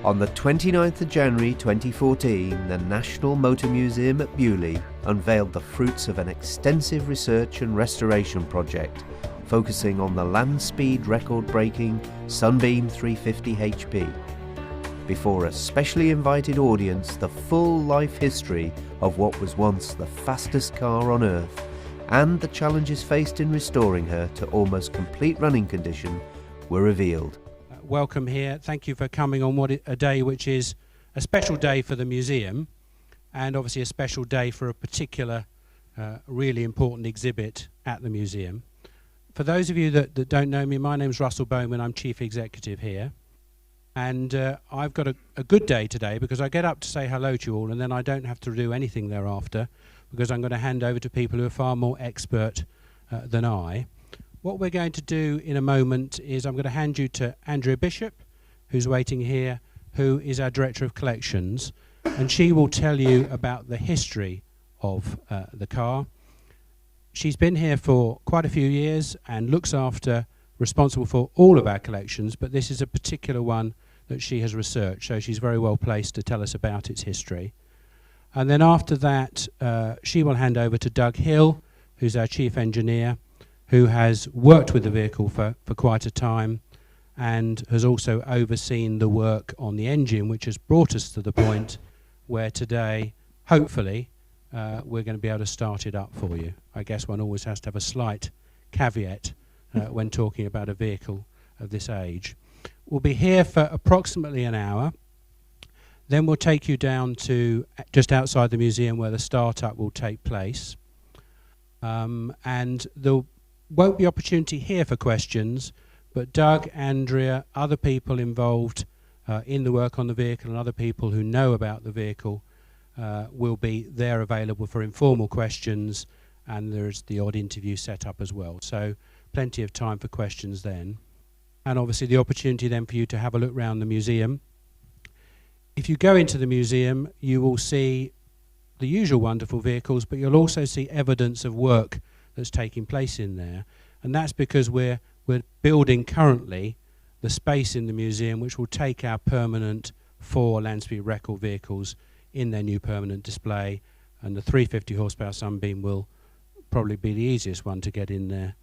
On the 29th of January 2014, the National Motor Museum at Beaulieu unveiled the fruits of an extensive research and restoration project focusing on the land speed record-breaking Sunbeam 350 HP. Before a specially invited audience, the full life history of what was once the fastest car on Earth and the challenges faced in restoring her to almost complete running condition were revealed. Welcome here. Thank you for coming on a day which is a special day for the museum, and obviously a special day for a particular really important exhibit at the museum. For those of you that don't know me, my name's Russell Bowman. I'm Chief Executive here, and I've got a good day today because I get up to say hello to you all, and then I don't have to do anything thereafter because I'm going to hand over to people who are far more expert than I. What we're going to do in a moment is I'm going to hand you to Andrea Bishop, who's waiting here, who is our Director of Collections, and she will tell you about the history of the car. She's been here for quite a few years and looks after, responsible for all of our collections, but this is a particular one that she has researched, so she's very well placed to tell us about its history. And then after that, she will hand over to Doug Hill, who's our Chief Engineer, who has worked with the vehicle for quite a time and has also overseen the work on the engine, which has brought us to the point where today, hopefully, we're going to be able to start it up for you. I guess one always has to have a slight caveat when talking about a vehicle of this age. We'll be here for approximately an hour. Then we'll take you down to just outside the museum where the start-up will take place. And there'll won't be opportunity here for questions, but Doug, Andrea, other people involved in the work on the vehicle and other people who know about the vehicle will be there available for informal questions, and there's the odd interview set up as well. So plenty of time for questions then. And obviously the opportunity then for you to have a look around the museum. If you go into the museum, you will see the usual wonderful vehicles, but you'll also see evidence of work that's taking place in there, and that's because we're building currently the space in the museum which will take our permanent 4 land speed record vehicles in their new permanent display, and the 350 horsepower Sunbeam will probably be the easiest one to get in there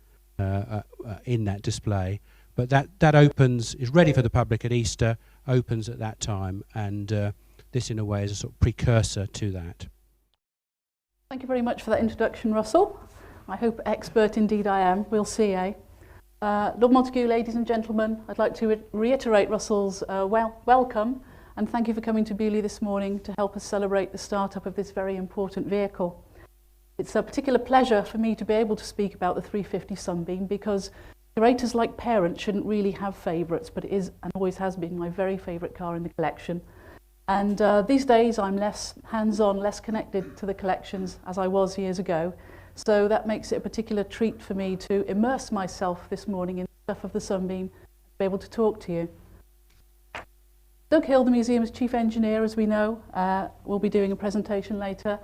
in that display. But that opens, is ready for the public at Easter, opens at that time, and this in a way is a sort of precursor to that. Thank you very much for that introduction, Russell. I hope expert indeed I am. We'll see, eh? Lord Montague, ladies and gentlemen, I'd like to reiterate Russell's welcome and thank you for coming to Beaulieu this morning to help us celebrate the start-up of this very important vehicle. It's a particular pleasure for me to be able to speak about the 350 Sunbeam because curators like parents shouldn't really have favourites, but it is and always has been my very favourite car in the collection. And these days I'm less hands-on, less connected to the collections as I was years ago. So that makes it a particular treat for me to immerse myself this morning in the stuff of the Sunbeam and be able to talk to you. Doug Hill, the museum's chief engineer, as we know, will be doing a presentation later,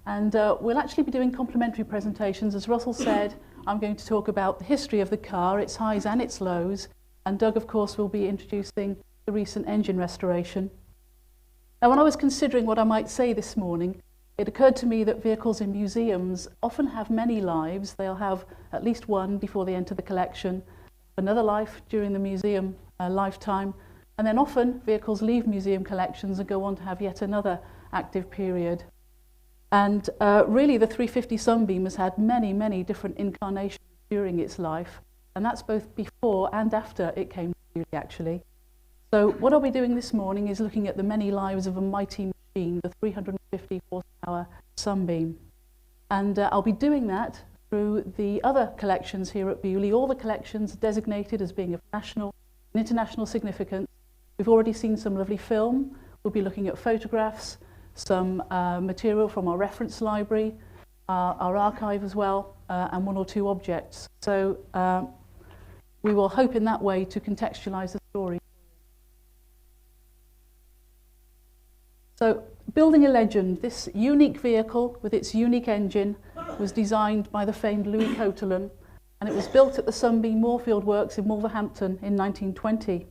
and we'll actually be doing complimentary presentations. As Russell said, I'm going to talk about the history of the car, its highs and its lows, and Doug, of course, will be introducing the recent engine restoration. Now, when I was considering what I might say this morning, it occurred to me that vehicles in museums often have many lives. They'll have at least one before they enter the collection, another life during the museum lifetime, and then often vehicles leave museum collections and go on to have yet another active period. And really the 350 Sunbeam has had many, many different incarnations during its life, and that's both before and after it came to Beaulieu, actually. So what I'll be doing this morning is looking at the many lives of a mighty machine, the 350 horsepower Sunbeam. And I'll be doing that through the other collections here at Beaulieu, all the collections designated as being of national and international significance. We've already seen some lovely film. We'll be looking at photographs, some material from our reference library, our archive as well, and 1 or 2 objects. So we will hope in that way to contextualize the story. So, building a legend, this unique vehicle with its unique engine was designed by the famed Louis Coatelan, and it was built at the Sunbeam Moorfield Works in Wolverhampton in 1920.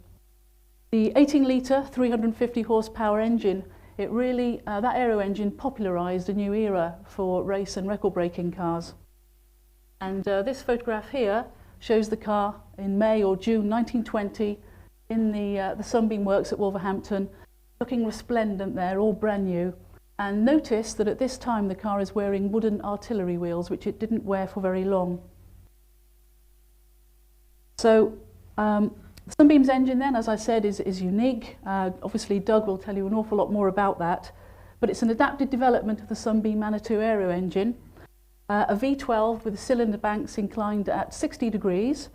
The 18-litre, 350 horsepower engine, it really, that aero engine popularised a new era for race and record-breaking cars. And this photograph here shows the car in May or June 1920 in the Sunbeam works at Wolverhampton, looking resplendent there, all brand new. And notice that at this time the car is wearing wooden artillery wheels, which it didn't wear for very long. So Sunbeam's engine then, as I said, is unique. Obviously Doug will tell you an awful lot more about that, but it's an adapted development of the Sunbeam Manitou aero engine, a V12 with cylinder banks inclined at 60 degrees,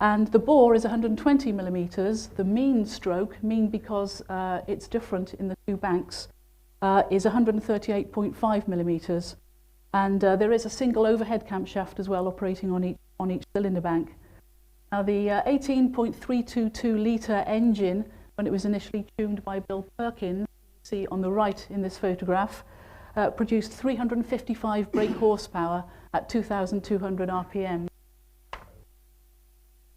and the bore is 120 millimetres. The mean stroke, mean because it's different in the two banks, is 138.5 millimetres, and there is a single overhead camshaft as well operating on each cylinder bank. Now the 18.322 litre engine, when it was initially tuned by Bill Perkins, you see on the right in this photograph, produced 355 brake horsepower at 2,200 RPM.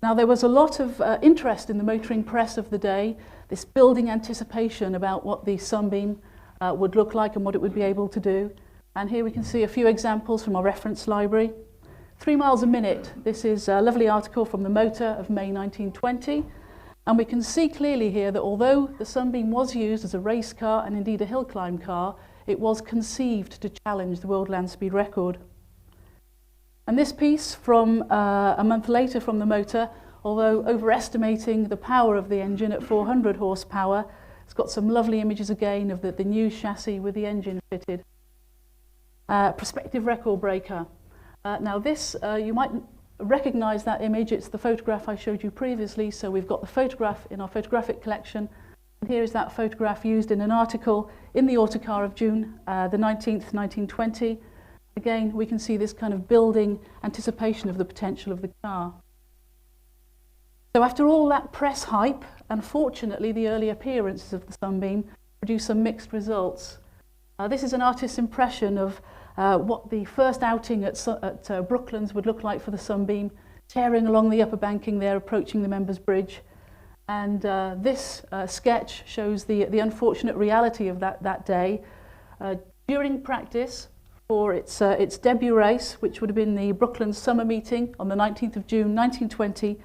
Now there was a lot of interest in the motoring press of the day, this building anticipation about what the Sunbeam would look like and what it would be able to do. And here we can see a few examples from our reference library. 3 miles a minute, this is a lovely article from the Motor of May 1920. And we can see clearly here that although the Sunbeam was used as a race car and indeed a hill climb car, it was conceived to challenge the world land speed record. And this piece from a month later from the Motor, although overestimating the power of the engine at 400 horsepower, it's got some lovely images again of the new chassis with the engine fitted. Prospective record breaker. Now this, you might recognise that image. It's the photograph I showed you previously, so we've got the photograph in our photographic collection. And here is that photograph used in an article in the Autocar of June the 19th, 1920. Again, we can see this kind of building anticipation of the potential of the car. So after all that press hype, unfortunately the early appearances of the Sunbeam produced some mixed results. This is an artist's impression of what the first outing at Brooklands would look like for the Sunbeam, tearing along the upper banking there, approaching the Members Bridge. And this sketch shows the unfortunate reality of that day. During practice for its debut race, which would have been the Brooklands summer meeting on the 19th of June 1920,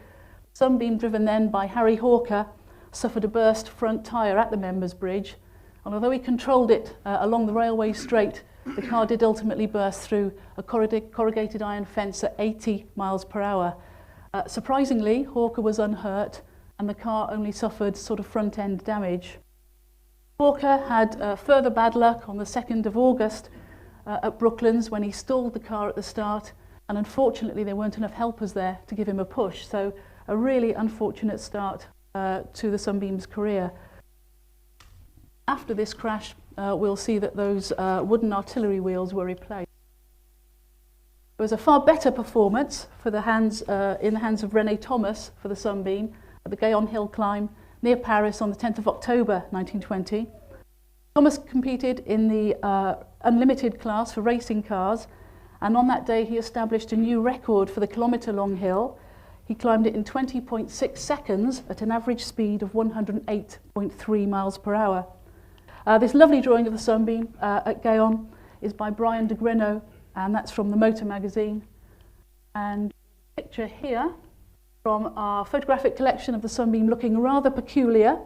Sunbeam, driven then by Harry Hawker, suffered a burst front tyre at the Members Bridge, and although he controlled it along the railway straight, the car did ultimately burst through a corrugated iron fence at 80 miles per hour. Surprisingly, Hawker was unhurt, and the car only suffered sort of front-end damage. Hawker had further bad luck on the 2nd of August at Brooklands when he stalled the car at the start, and unfortunately there weren't enough helpers there to give him a push, so a really unfortunate start to the Sunbeam's career. After this crash, we'll see that those wooden artillery wheels were replaced. It was a far better performance for the in the hands of René Thomas for the Sunbeam at the Gaillon Hill climb near Paris on the 10th of October 1920. Thomas competed in the unlimited class for racing cars, and on that day he established a new record for the kilometre-long hill. He climbed it in 20.6 seconds at an average speed of 108.3 miles per hour. This lovely drawing of the Sunbeam at Gaillon is by Brian de Greno, and that's from the Motor magazine. And a picture here from our photographic collection of the Sunbeam looking rather peculiar.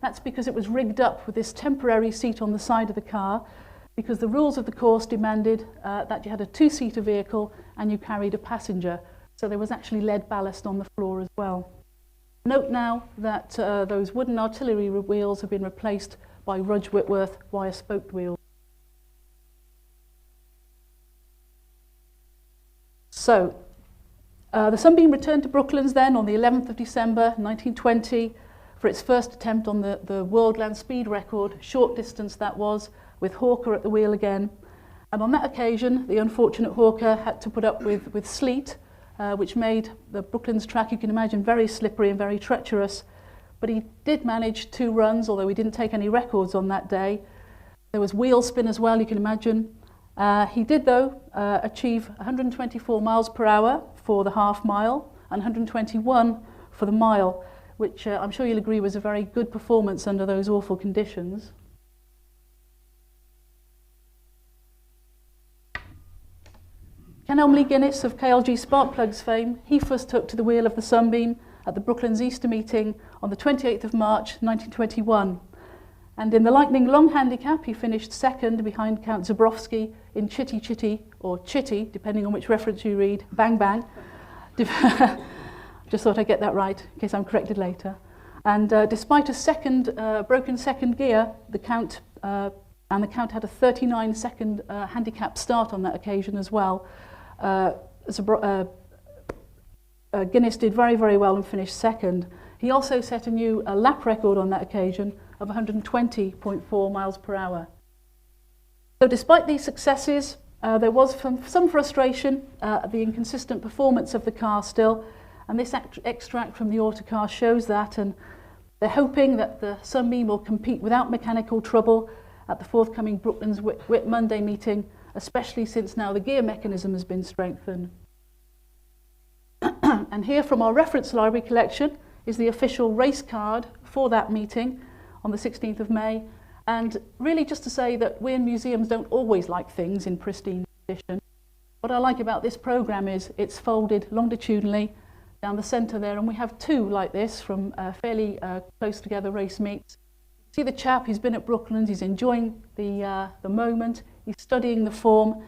That's because it was rigged up with this temporary seat on the side of the car, because the rules of the course demanded that you had a two-seater vehicle and you carried a passenger. So there was actually lead ballast on the floor as well. Note now that those wooden artillery wheels have been replaced by Rudge Whitworth wire-spoked wheels. So, the Sunbeam returned to Brooklands then on the 11th of December 1920 for its first attempt on the world land speed record, short distance that was, with Hawker at the wheel again. And on that occasion, the unfortunate Hawker had to put up with sleet, which made the Brooklands track, you can imagine, very slippery and very treacherous. But he did manage 2 runs, although he didn't take any records on that day. There was wheel spin as well, you can imagine. He did, though, achieve 124 miles per hour for the half mile and 121 for the mile, which I'm sure you'll agree was a very good performance under those awful conditions. Ken Elmley Guinness of KLG Sparkplugs fame, he first took to the wheel of the Sunbeam at the Brooklands Easter meeting on the 28th of March 1921. And in the lightning long handicap, he finished second behind Count Zabrowski in Chitty Chitty, or Chitty, depending on which reference you read, Bang Bang. Just thought I'd get that right, in case I'm corrected later. And despite a broken second gear, the Count had a 39-second handicap start on that occasion as well. Guinness did very, very well and finished second. He also set a new lap record on that occasion of 120.4 miles per hour. So despite these successes, there was some frustration at the inconsistent performance of the car still, and this extract from the autocar shows that, and they're hoping that the Sunbeam will compete without mechanical trouble at the forthcoming Brooklands Whit Monday meeting, especially since now the gear mechanism has been strengthened. And here from our reference library collection is the official race card for that meeting on the 16th of May. And really just to say that we in museums don't always like things in pristine condition. What I like about this programme is it's folded longitudinally down the centre there, and we have two like this from fairly close together race meets. See the chap, he's been at Brooklands, he's enjoying the moment, he's studying the form,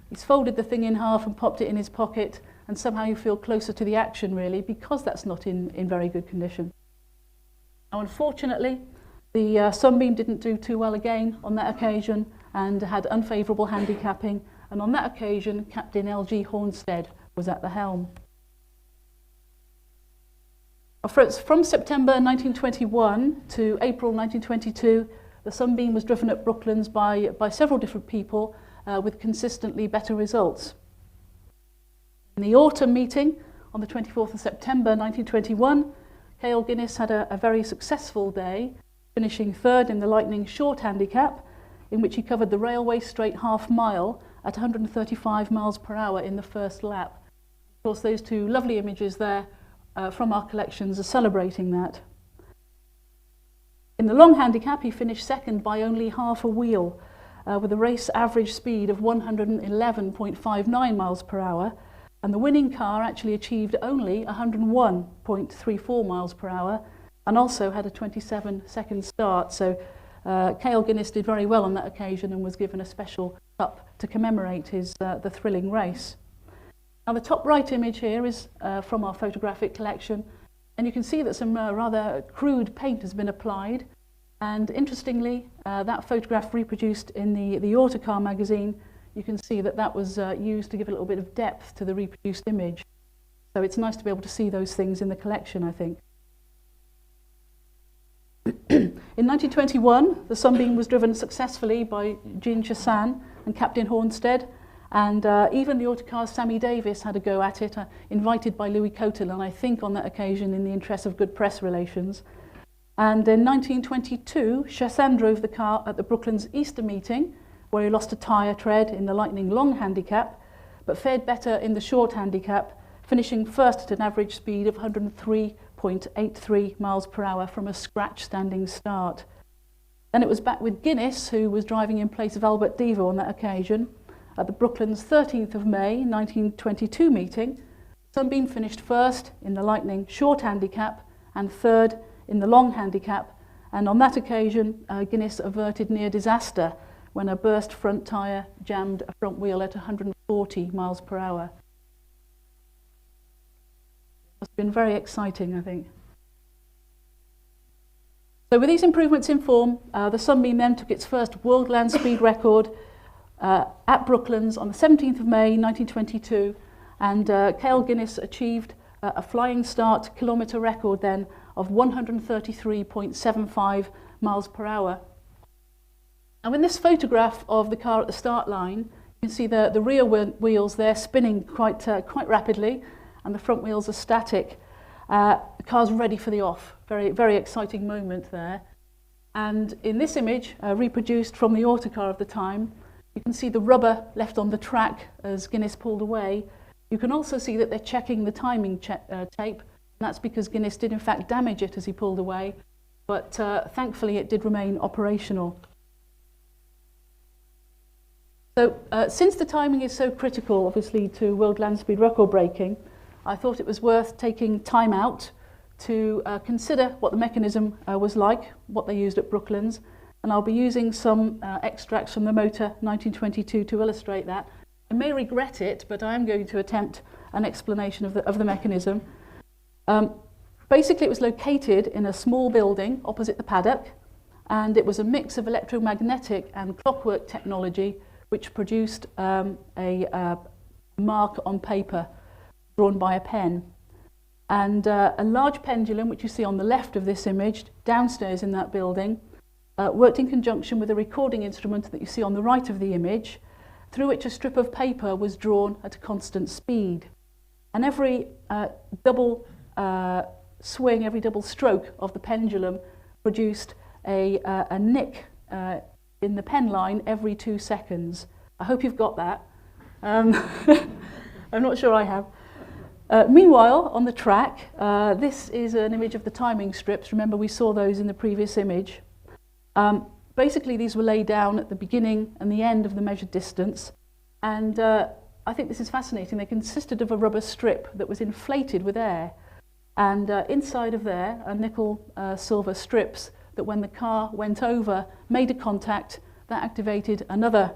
he's folded the thing in half and popped it in his pocket, and somehow you feel closer to the action really, because that's not in very good condition. Now unfortunately, the Sunbeam didn't do too well again on that occasion and had unfavourable handicapping, and on that occasion Captain L.G. Hornstead was at the helm. From September 1921 to April 1922, the Sunbeam was driven at Brooklands by several different people with consistently better results. In the autumn meeting on the 24th of September 1921, K.L. Guinness had a very successful day, finishing third in the lightning short handicap, in which he covered the railway straight half mile at 135 miles per hour in the first lap. Of course, those two lovely images there from our collections are celebrating that. In the long handicap, he finished second by only half a wheel, with a race average speed of 111.59 miles per hour, and the winning car actually achieved only 101.34 miles per hour, and also had a 27-second start. So K.L. Guinness did very well on that occasion and was given a special cup to commemorate the thrilling race. Now the top right image here is from our photographic collection, and you can see that some rather crude paint has been applied, and interestingly that photograph reproduced in the Autocar magazine, you can see that was used to give a little bit of depth to the reproduced image. So it's nice to be able to see those things in the collection, I think. In 1921, the Sunbeam was driven successfully by Jean Chassain and Captain Hornstead, and even the Autocar's Sammy Davis had a go at it, invited by Louis Coatelin, I think on that occasion in the interest of good press relations. And in 1922, Chassain drove the car at the Brooklands Easter meeting, where he lost a tyre tread in the lightning long handicap, but fared better in the short handicap, finishing first at an average speed of 103.83 miles per hour from a scratch standing start. Then it was back with Guinness, who was driving in place of Albert Devo on that occasion. At the Brooklands 13th of May 1922 meeting, Sunbeam finished first in the lightning short handicap and third in the long handicap, and on that occasion Guinness averted near disaster when a burst front tyre jammed a front wheel at 140 miles per hour. It's been very exciting, I think. So with these improvements in form, the Sunbeam then took its first world land speed record at Brooklands on the 17th of May 1922, and K.L. Guinness achieved a flying start kilometre record then of 133.75 miles per hour. And in this photograph of the car at the start line, you can see the rear wheels there spinning quite rapidly, and the front wheels are static. The car's ready for the off. Very, very exciting moment there. And in this image, reproduced from the Autocar of the time, you can see the rubber left on the track as Guinness pulled away. You can also see that they're checking the timing tape. You That's because Guinness did in fact damage it as he pulled away, but thankfully it did remain operational. So since the timing is so critical, obviously, to world land speed record breaking, I thought it was worth taking time out to consider what the mechanism was like, what they used at Brooklands, and I'll be using some extracts from the motor 1922 to illustrate that. I may regret it, but I am going to attempt an explanation of the mechanism. Basically, it was located in a small building opposite the paddock, and it was a mix of electromagnetic and clockwork technology which produced a mark on paper drawn by a pen. And a large pendulum, which you see on the left of this image, downstairs in that building, worked in conjunction with a recording instrument that you see on the right of the image, through which a strip of paper was drawn at a constant speed. And every double swing, every double stroke of the pendulum produced a nick in the pen line every 2 seconds. I hope you've got that. I'm not sure I have. Meanwhile, on the track, this is an image of the timing strips. Remember, we saw those in the previous image. Basically, these were laid down at the beginning and the end of the measured distance. And I think this is fascinating. They consisted of a rubber strip that was inflated with air. And inside of there are nickel silver strips that when the car went over, made a contact that activated another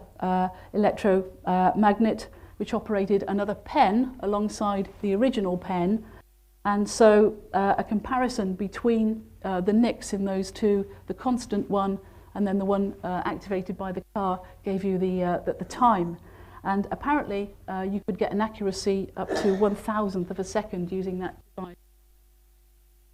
electromagnet which operated another pen alongside the original pen. And so a comparison between the nicks in those two, the constant one and then the one activated by the car, gave you the time. And apparently you could get an accuracy up to 1/1000th of a second using that device.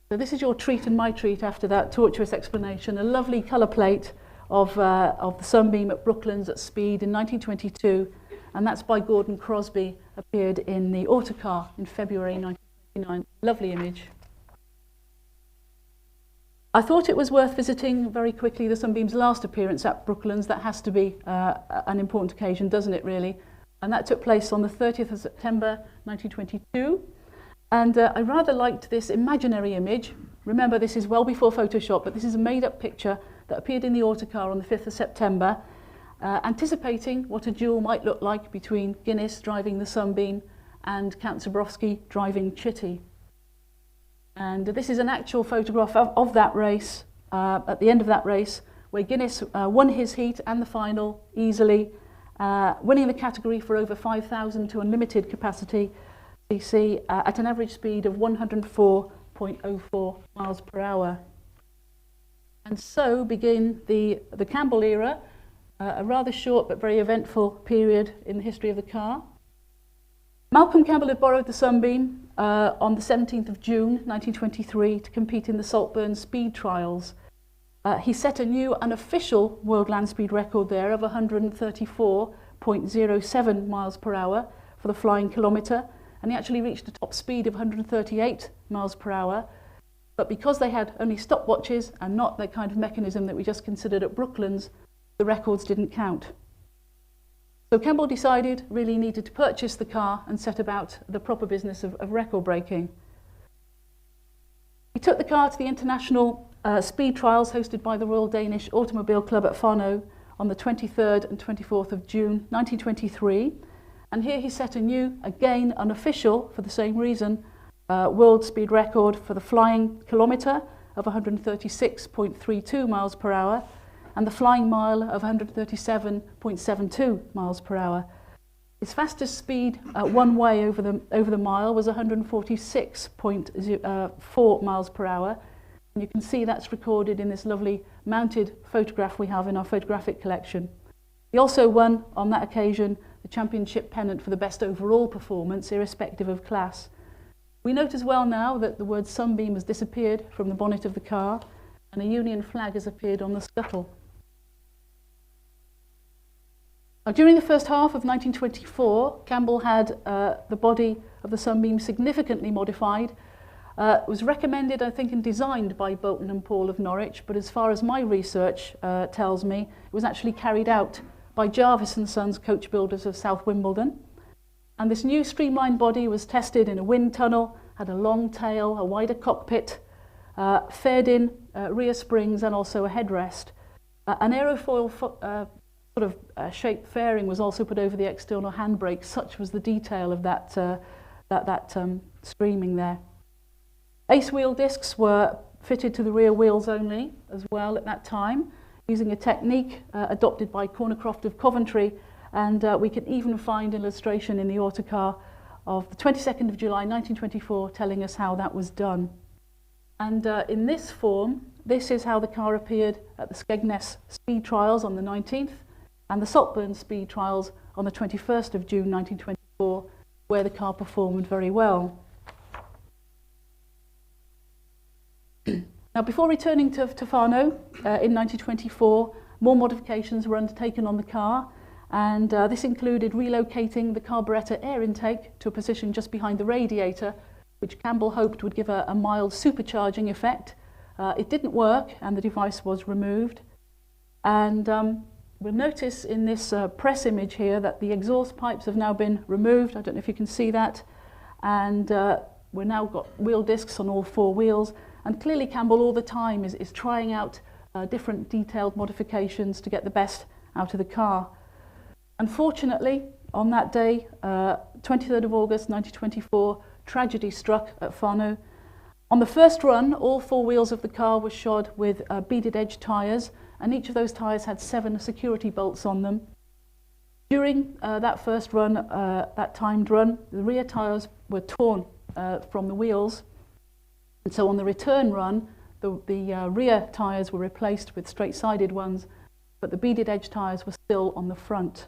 So this is your treat and my treat after that tortuous explanation. A lovely colour plate of the Sunbeam at Brooklands at speed in 1922, and that's by Gordon Crosby, appeared in the Autocar in February 1929. Lovely image. I thought it was worth visiting very quickly the Sunbeam's last appearance at Brooklands. That has to be an important occasion, doesn't it really? And that took place on the 30th of September 1922. And I rather liked this imaginary image. Remember, this is well before Photoshop, but this is a made-up picture that appeared in the Autocar on the 5th of September, anticipating what a duel might look like between Guinness driving the Sunbeam and Count Zabrowski driving Chitty. And this is an actual photograph of that race, at the end of that race, where Guinness won his heat and the final easily, winning the category for over 5,000 to unlimited capacity cc at an average speed of 104.04 miles per hour. And so begin the Campbell era, a rather short but very eventful period in the history of the car. Malcolm Campbell had borrowed the Sunbeam on the 17th of June 1923 to compete in the Saltburn speed trials. He set a new unofficial world land speed record there of 134.07 miles per hour for the flying kilometre, and he actually reached a top speed of 138 miles per hour. But because they had only stopwatches and not the kind of mechanism that we just considered at Brooklands, the records didn't count. So Campbell decided really needed to purchase the car and set about the proper business of record breaking. He took the car to the international speed trials hosted by the Royal Danish Automobile Club at Fanø on the 23rd and 24th of June 1923. And here he set a new, again unofficial for the same reason, world speed record for the flying kilometre of 136.32 miles per hour and the flying mile of 137.72 miles per hour. His fastest speed one way over the mile was 146.4 miles per hour. And you can see that's recorded in this lovely mounted photograph we have in our photographic collection. He also won on that occasion the championship pennant for the best overall performance, irrespective of class. We note as well now that the word Sunbeam has disappeared from the bonnet of the car and a Union flag has appeared on the scuttle. During the first half of 1924, Campbell had the body of the Sunbeam significantly modified. It was recommended, I think, and designed by Bolton and Paul of Norwich, but as far as my research tells me, it was actually carried out by Jarvis and Sons coach builders of South Wimbledon. And this new streamlined body was tested in a wind tunnel had a long tail, a wider cockpit, fared-in rear springs and also a headrest. An aerofoil shaped fairing was also put over the external handbrake. Such was the detail of that streaming there. Ace wheel discs were fitted to the rear wheels only as well at that time, using a technique adopted by Cornercroft of Coventry, and we can even find an illustration in the autocar of the 22nd of July 1924 telling us how that was done. And in this form, this is how the car appeared at the Skegness Speed Trials on the 19th and the Saltburn Speed Trials on the 21st of June 1924, where the car performed very well. Now, before returning to Fanø in 1924, more modifications were undertaken on the car, and this included relocating the carburettor air intake to a position just behind the radiator, which Campbell hoped would give a mild supercharging effect. It didn't work, and the device was removed. And we'll notice in this press image here that the exhaust pipes have now been removed. I don't know if you can see that. And we've now got wheel discs on all four wheels. And clearly Campbell all the time is trying out different detailed modifications to get the best out of the car. Unfortunately, on that day, 23rd of August 1924, tragedy struck at Fanø. On the first run, all four wheels of the car were shod with beaded edge tyres, and each of those tyres had 7 security bolts on them. During that first run, that timed run, the rear tyres were torn from the wheels. And so on the return run, the rear tyres were replaced with straight-sided ones, but the beaded edge tyres were still on the front.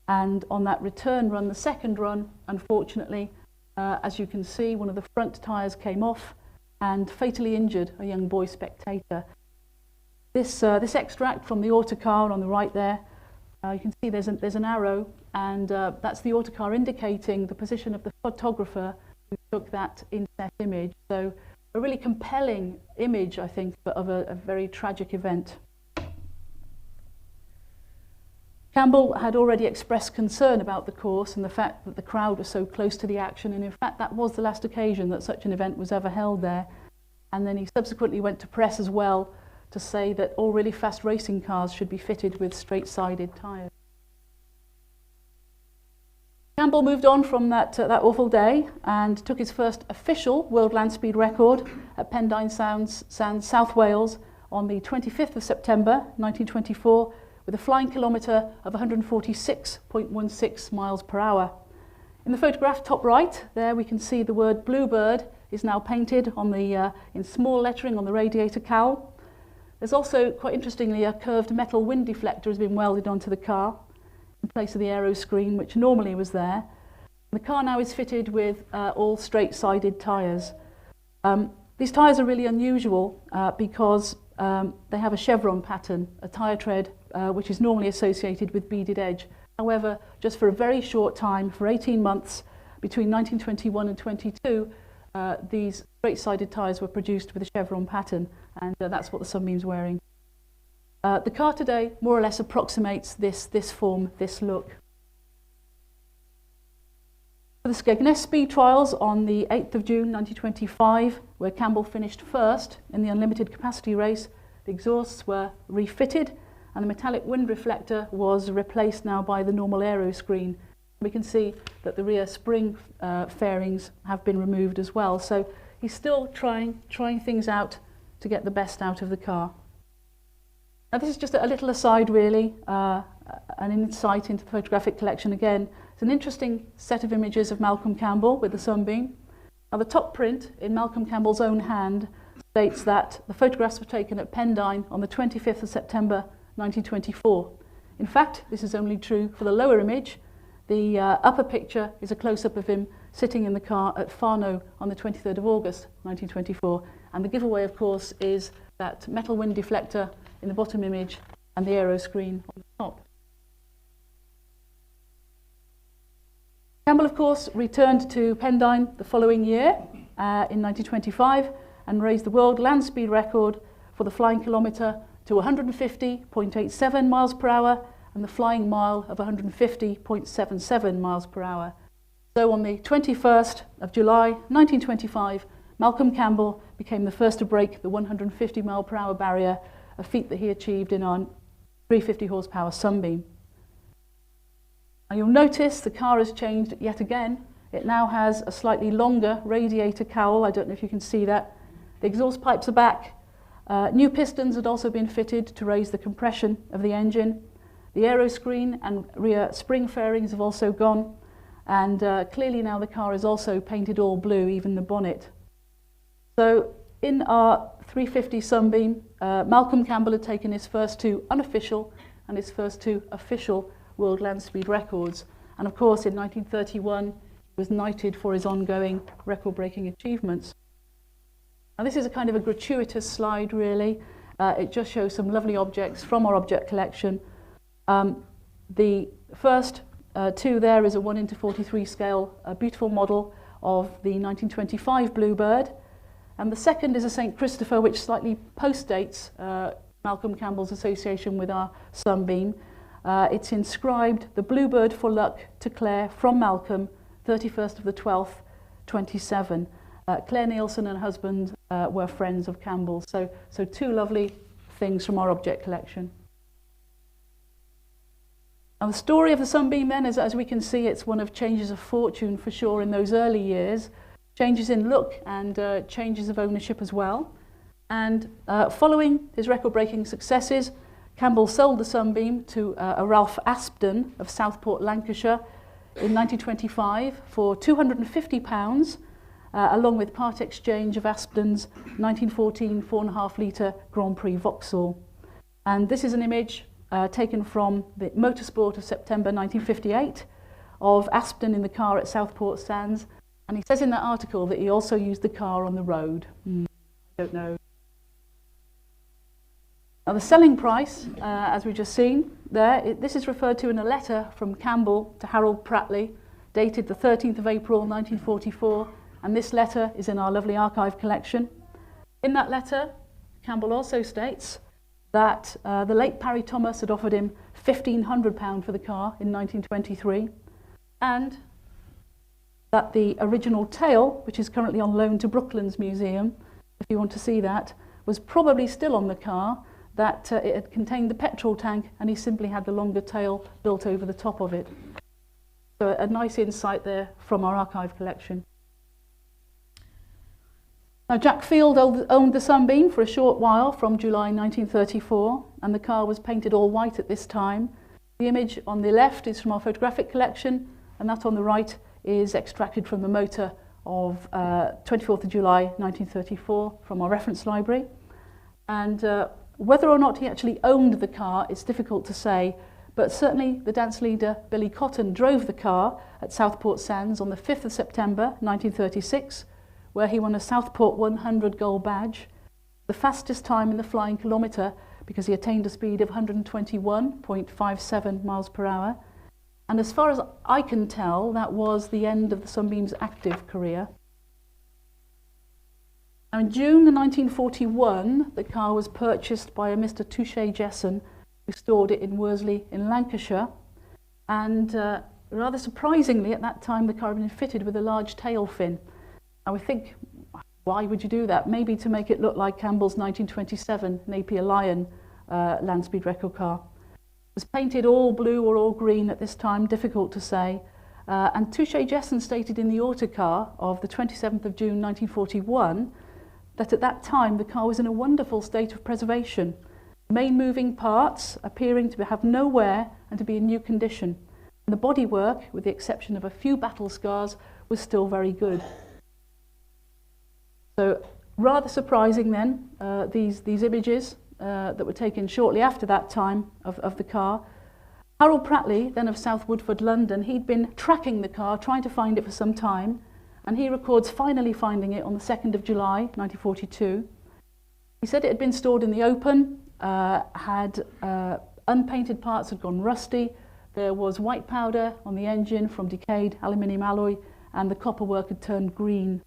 And on that return run, the second run, unfortunately, as you can see, one of the front tyres came off and fatally injured a young boy spectator. This extract from the autocar on the right there, you can see there's an arrow, and that's the autocar indicating the position of the photographer who took that inset image. So a really compelling image, I think, of a very tragic event. Campbell had already expressed concern about the course and the fact that the crowd was so close to the action, and in fact that was the last occasion that such an event was ever held there. And then he subsequently went to press as well to say that all really fast racing cars should be fitted with straight-sided tyres. Campbell moved on from that awful day and took his first official world land speed record at Pendine Sands, South Wales, on the 25th of September 1924, with a flying kilometre of 146.16 miles per hour. In the photograph top right, there we can see the word Bluebird is now painted on the in small lettering on the radiator cowl. There's also, quite interestingly, a curved metal wind deflector has been welded onto the car in place of the aero screen, which normally was there. The car now is fitted with all straight-sided tyres. These tyres are really unusual because they have a chevron pattern, a tyre tread, which is normally associated with beaded edge. However, just for a very short time, for 18 months, between 1921 and 22, these straight-sided tyres were produced with a chevron pattern, and that's what the Sunbeam's wearing. The car today more or less approximates this form, this look. For the Skegness Speed Trials on the 8th of June 1925, where Campbell finished first in the unlimited capacity race, the exhausts were refitted and the metallic wind reflector was replaced now by the normal aero screen. We can see that the rear spring fairings have been removed as well. So he's still trying things out to get the best out of the car. Now this is just a little aside really, an insight into the photographic collection again. It's an interesting set of images of Malcolm Campbell with the Sunbeam. Now the top print in Malcolm Campbell's own hand states that the photographs were taken at Pendine on the 25th of September 1924. In fact, this is only true for the lower image. The upper picture is a close-up of him sitting in the car at Fanø on the 23rd of August 1924. And the giveaway, of course, is that metal wind deflector in the bottom image and the aero screen on the top. Campbell, of course, returned to Pendine the following year in 1925 and raised the world land speed record for the flying kilometre to 150.87 miles per hour and the flying mile of 150.77 miles per hour. So on the 21st of July 1925, Malcolm Campbell became the first to break the 150 mile per hour barrier, a feat that he achieved in our 350 horsepower Sunbeam. Now you'll notice the car has changed yet again. It now has a slightly longer radiator cowl. I don't know if you can see that. The exhaust pipes are back. New pistons had also been fitted to raise the compression of the engine. The aero screen and rear spring fairings have also gone. And clearly now the car is also painted all blue, even the bonnet. So in our 350 Sunbeam, Malcolm Campbell had taken his first two unofficial and his first two official world land speed records. And of course in 1931 he was knighted for his ongoing record-breaking achievements. Now this is a kind of a gratuitous slide really. It just shows some lovely objects from our object collection. The first two there is a 1:43 scale, a beautiful model of the 1925 Bluebird. And the second is a St. Christopher, which slightly postdates Malcolm Campbell's association with our Sunbeam. It's inscribed, "The Bluebird for luck to Claire from Malcolm, 31st of the 12th, 27. Claire Nielsen and her husband were friends of Campbell. So two lovely things from our object collection. Now the story of the Sunbeam then is, as we can see, it's one of changes of fortune for sure in those early years, changes in look and changes of ownership as well. And following his record-breaking successes, Campbell sold the Sunbeam to a Ralph Aspden of Southport, Lancashire in 1925 for £250, along with part exchange of Aspden's 1914 4.5 litre Grand Prix Vauxhall. And this is an image taken from the Motorsport of September 1958 of Aspden in the car at Southport Sands, and he says in that article that he also used the car on the road. I don't know. Now the selling price, as we've just seen there, this is referred to in a letter from Campbell to Harold Pratley, dated the 13th of April 1944, and this letter is in our lovely archive collection. In that letter, Campbell also states that the late Parry Thomas had offered him £1,500 for the car in 1923, and that the original tail, which is currently on loan to Brooklands Museum, if you want to see that, was probably still on the car, that it had contained the petrol tank and he simply had the longer tail built over the top of it. So a nice insight there from our archive collection. Now Jack Field owned the Sunbeam for a short while from July 1934, and the car was painted all white at this time. The image on the left is from our photographic collection, and that on the right is extracted from the motor of 24th of July 1934 from our reference library. And whether or not he actually owned the car, it's difficult to say, but certainly the dance leader Billy Cotton drove the car at Southport Sands on the 5th of September 1936, where he won a Southport 100 gold badge, the fastest time in the flying kilometre because he attained a speed of 121.57 miles per hour. And as far as I can tell, that was the end of the Sunbeam's active career. Now in June 1941, the car was purchased by a Mr. Touché Jesson, who stored it in Worsley in Lancashire. And rather surprisingly, at that time, the car had been fitted with a large tail fin. I would think, why would you do that? Maybe to make it look like Campbell's 1927 Napier Lion land speed record car. It was painted all blue or all green at this time, difficult to say. And Touché Jesson stated in the autocar of the 27th of June 1941 that at that time the car was in a wonderful state of preservation. Main moving parts appearing to have no wear and to be in new condition. And the bodywork, with the exception of a few battle scars, was still very good. So rather surprising then, these images that were taken shortly after that time of the car. Harold Pratley, then of South Woodford, London, he'd been tracking the car, trying to find it for some time, and he records finally finding it on the 2nd of July 1942. He said it had been stored in the open, had unpainted parts had gone rusty, there was white powder on the engine from decayed aluminium alloy, and the copper work had turned green.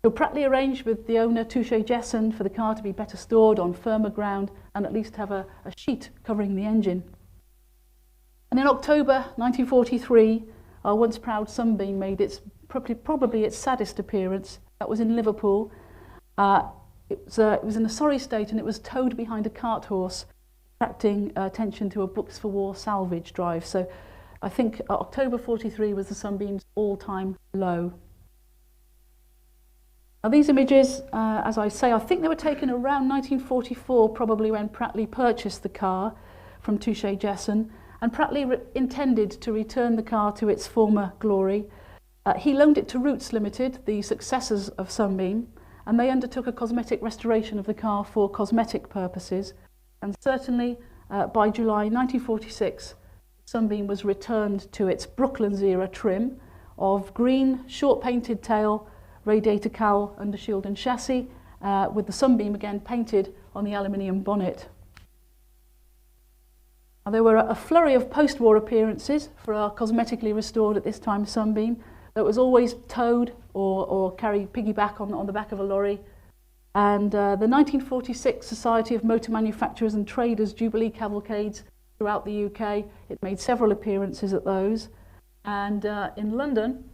So Pratley arranged with the owner, Touché Jesson, for the car to be better stored on firmer ground and at least have a sheet covering the engine. And in October 1943, our once proud Sunbeam made its probably its saddest appearance. That was in Liverpool. It was in a sorry state, and it was towed behind a cart horse, attracting attention to a Books for War salvage drive. So I think October 43 was the Sunbeam's all-time low. Now these images, as I say, I think they were taken around 1944, probably when Pratley purchased the car from Touché Jessen, and Pratley intended to return the car to its former glory. He loaned it to Roots Limited, the successors of Sunbeam, and they undertook a cosmetic restoration of the car for cosmetic purposes. And certainly by July 1946, Sunbeam was returned to its Brooklands era trim of green, short painted tail, radiator cowl, undershield and chassis, with the Sunbeam again painted on the aluminium bonnet. Now, there were a flurry of post-war appearances for our cosmetically restored at this time Sunbeam that was always towed or carried piggyback on the back of a lorry. And the 1946 Society of Motor Manufacturers and Traders Jubilee Cavalcades throughout the UK, it made several appearances at those. And in London,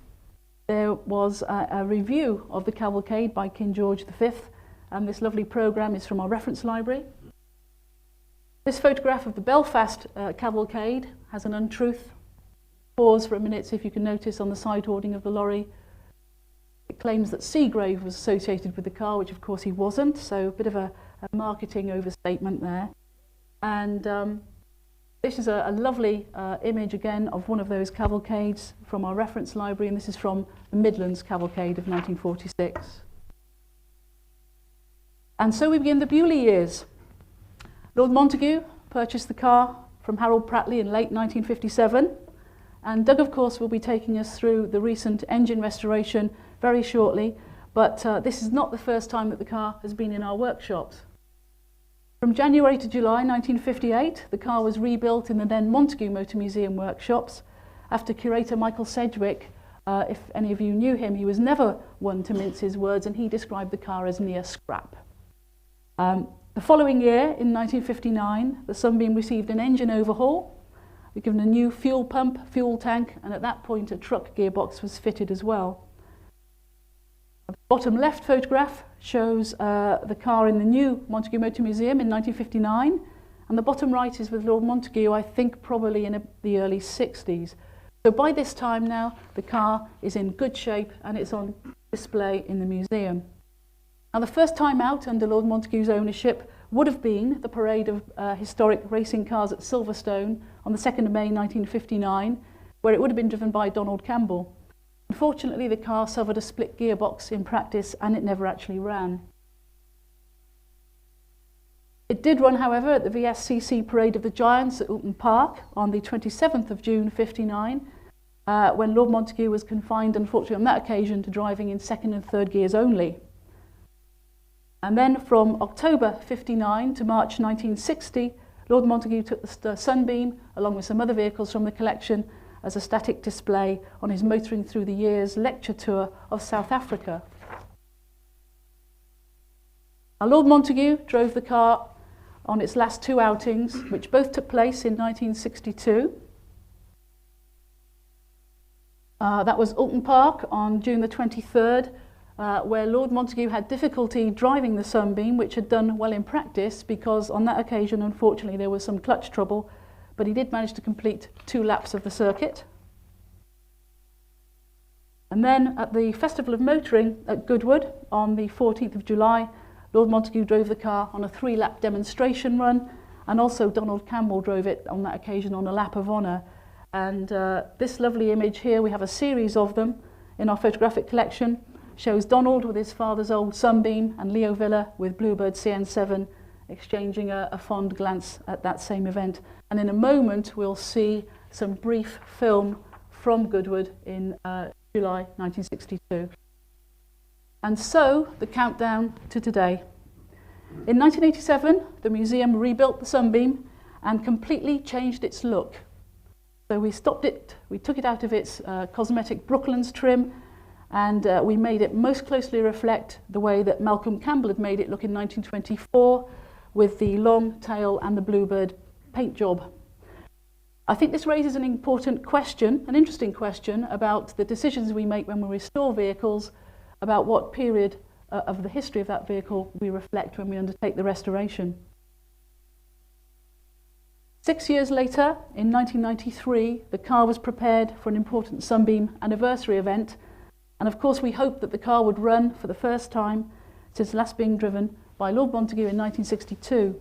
there was a review of the cavalcade by King George V, and this lovely programme is from our reference library. This photograph of the Belfast cavalcade has an untruth. Pause for a minute, see if you can notice on the side hoarding of the lorry. It claims that Seagrave was associated with the car, which of course he wasn't, so a bit of a marketing overstatement there. And this is a lovely image again of one of those cavalcades from our reference library, and this is from the Midlands cavalcade of 1946. And so we begin the Beaulieu years. Lord Montagu purchased the car from Harold Pratley in late 1957, and Doug, of course, will be taking us through the recent engine restoration very shortly, but this is not the first time that the car has been in our workshops. From January to July 1958, the car was rebuilt in the then Montagu Motor Museum workshops after curator Michael Sedgwick, if any of you knew him, he was never one to mince his words, and he described the car as near scrap. The following year, in 1959, the Sunbeam received an engine overhaul. We were given a new fuel pump, fuel tank, and at that point a truck gearbox was fitted as well. The bottom left photograph shows the car in the new Montagu Motor Museum in 1959, and the bottom right is with Lord Montagu, I think probably in the early 60s. So by this time now, the car is in good shape and it's on display in the museum. Now, the first time out under Lord Montagu's ownership would have been the parade of historic racing cars at Silverstone on the 2nd of May 1959, where it would have been driven by Donald Campbell. Unfortunately, the car suffered a split gearbox in practice and it never actually ran. It did run, however, at the VSCC Parade of the Giants at Oulton Park on the 27th of June 59, when Lord Montagu was confined, unfortunately, on that occasion to driving in second and third gears only. And then from October 59 to March 1960, Lord Montagu took the Sunbeam, along with some other vehicles from the collection, as a static display on his Motoring Through the Years lecture tour of South Africa. Now, Lord Montagu drove the car on its last two outings, which both took place in 1962. That was Oulton Park on June the 23rd, where Lord Montagu had difficulty driving the Sunbeam, which had done well in practice, because on that occasion, unfortunately, there was some clutch trouble, but he did manage to complete 2 laps of the circuit. And then at the Festival of Motoring at Goodwood on the 14th of July, Lord Montagu drove the car on a 3-lap demonstration run, and also Donald Campbell drove it on that occasion on a lap of honour. And this lovely image here, we have a series of them in our photographic collection, shows Donald with his father's old Sunbeam and Leo Villa with Bluebird CN7 exchanging a fond glance at that same event. And in a moment we'll see some brief film from Goodwood in July 1962. And so the countdown to today. In 1987, the museum rebuilt the Sunbeam and completely changed its look. So we stopped it, we took it out of its cosmetic Brooklands trim, and we made it most closely reflect the way that Malcolm Campbell had made it look in 1924 with the long tail and the Bluebird paint job. I think this raises an important question, an interesting question about the decisions we make when we restore vehicles, about what period of the history of that vehicle we reflect when we undertake the restoration. 6 years later, in 1993, the car was prepared for an important Sunbeam anniversary event, and of course we hoped that the car would run for the first time since last being driven by Lord Montagu in 1962.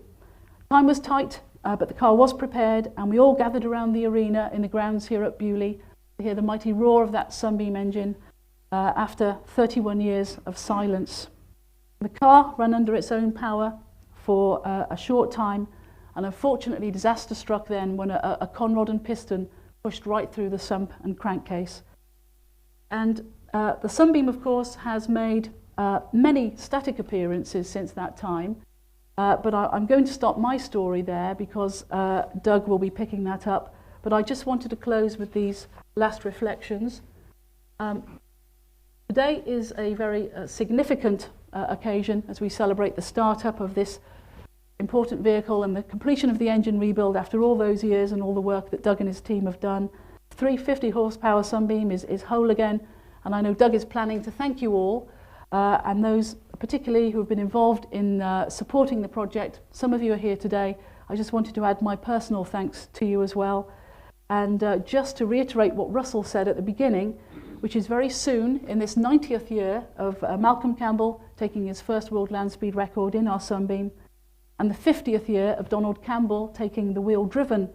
Time was tight, but the car was prepared, and we all gathered around the arena in the grounds here at Beaulieu to hear the mighty roar of that Sunbeam engine after 31 years of silence. The car ran under its own power for a short time, and unfortunately disaster struck then when a conrod and piston pushed right through the sump and crankcase. And the Sunbeam, of course, has made many static appearances since that time, but I'm going to stop my story there because Doug will be picking that up. But I just wanted to close with these last reflections. Today is a very significant occasion as we celebrate the start-up of this important vehicle and the completion of the engine rebuild after all those years and all the work that Doug and his team have done. 350 horsepower Sunbeam is whole again, and I know Doug is planning to thank you all and those particularly who have been involved in supporting the project. Some of you are here today. I just wanted to add my personal thanks to you as well. And just to reiterate what Russell said at the beginning, which is very soon, in this 90th year of Malcolm Campbell taking his first world land speed record in our Sunbeam, and the 50th year of Donald Campbell taking the wheel-driven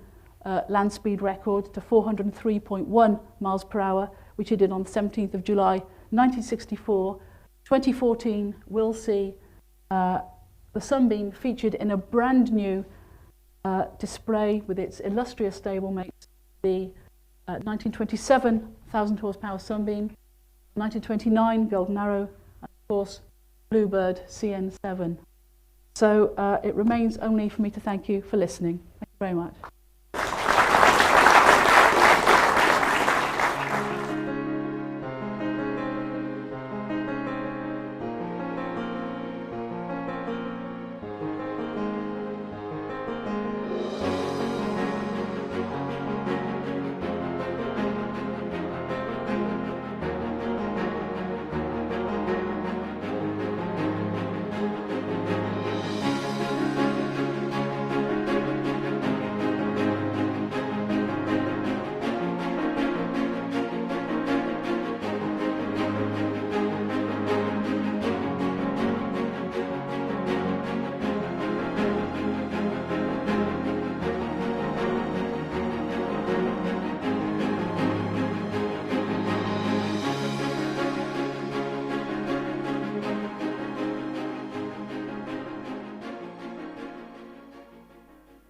land speed record to 403.1 miles per hour, which he did on the 17th of July 1964. 2014 will see the Sunbeam featured in a brand new display with its illustrious stablemates, the 1927 1,000 horsepower Sunbeam, 1929 Golden Arrow, and of course Bluebird CN7. So it remains only for me to thank you for listening. Thank you very much.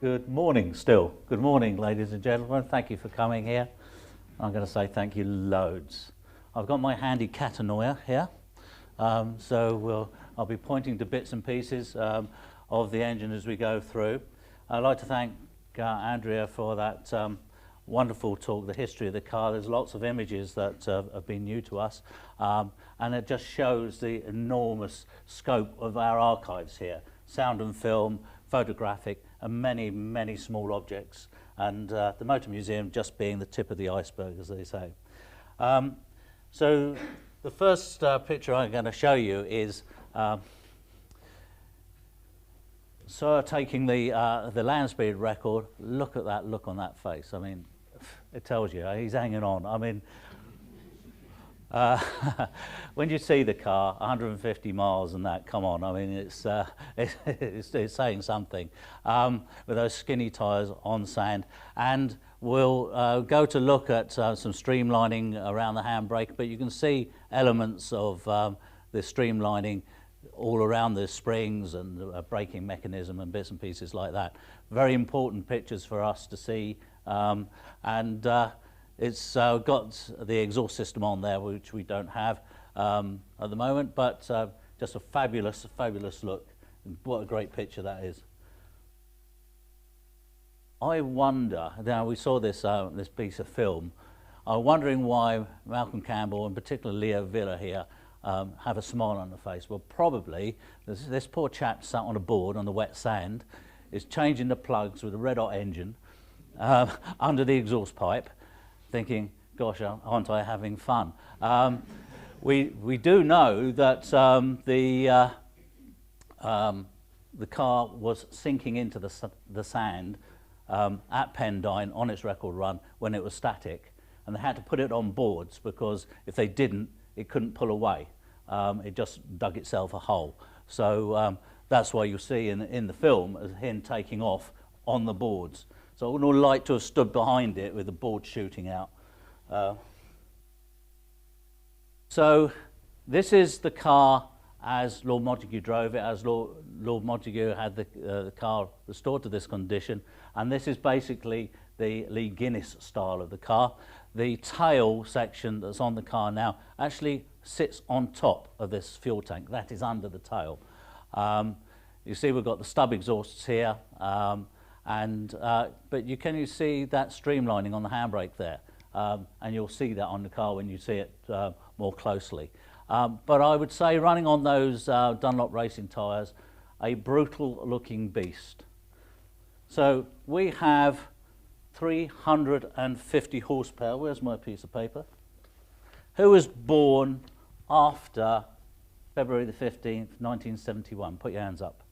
Good morning still. Good morning, ladies and gentlemen. Thank you for coming here. I'm going to say thank you loads. I've got my handy catanoia here, so I'll be pointing to bits and pieces of the engine as we go through. I'd like to thank Andrea for that wonderful talk, the history of the car. There's lots of images that have been new to us, and it just shows the enormous scope of our archives here. Sound and film, photographic, and many, many small objects, and the Motor Museum just being the tip of the iceberg, as they say. So the first picture I'm going to show you is Sir taking the land speed record. Look at that look on that face. I mean, it tells you he's hanging on. I mean, when you see the car, 150 miles and that, come on, I mean, it's saying something. With those skinny tyres on sand. And we'll go to look at some streamlining around the handbrake, but you can see elements of the streamlining all around the springs and the braking mechanism and bits and pieces like that. Very important pictures for us to see. It's got the exhaust system on there, which we don't have at the moment, but just a fabulous, fabulous look. What a great picture that is. I wonder, now we saw this this piece of film, I'm wondering why Malcolm Campbell, and particularly Leo Villa here, have a smile on the face. Well, probably this poor chap sat on a board on the wet sand, is changing the plugs with a red hot engine, under the exhaust pipe, thinking, gosh, aren't I having fun? We do know that the car was sinking into the sand at Pendine on its record run when it was static, and they had to put it on boards because if they didn't, it couldn't pull away. It just dug itself a hole. So that's why you see in the film as him taking off on the boards. So I would have liked to have stood behind it with the board shooting out. So this is the car as Lord Montagu drove it, as Lord Montagu had the car restored to this condition, and this is basically the Lee Guinness style of the car. The tail section that's on the car now actually sits on top of this fuel tank. That is under the tail. You see we've got the stub exhausts here, but can you see that streamlining on the handbrake there? And you'll see that on the car when you see it more closely. But I would say running on those Dunlop racing tyres, a brutal looking beast. So we have 350 horsepower. Where's my piece of paper? Who was born after February the 15th, 1971? Put your hands up.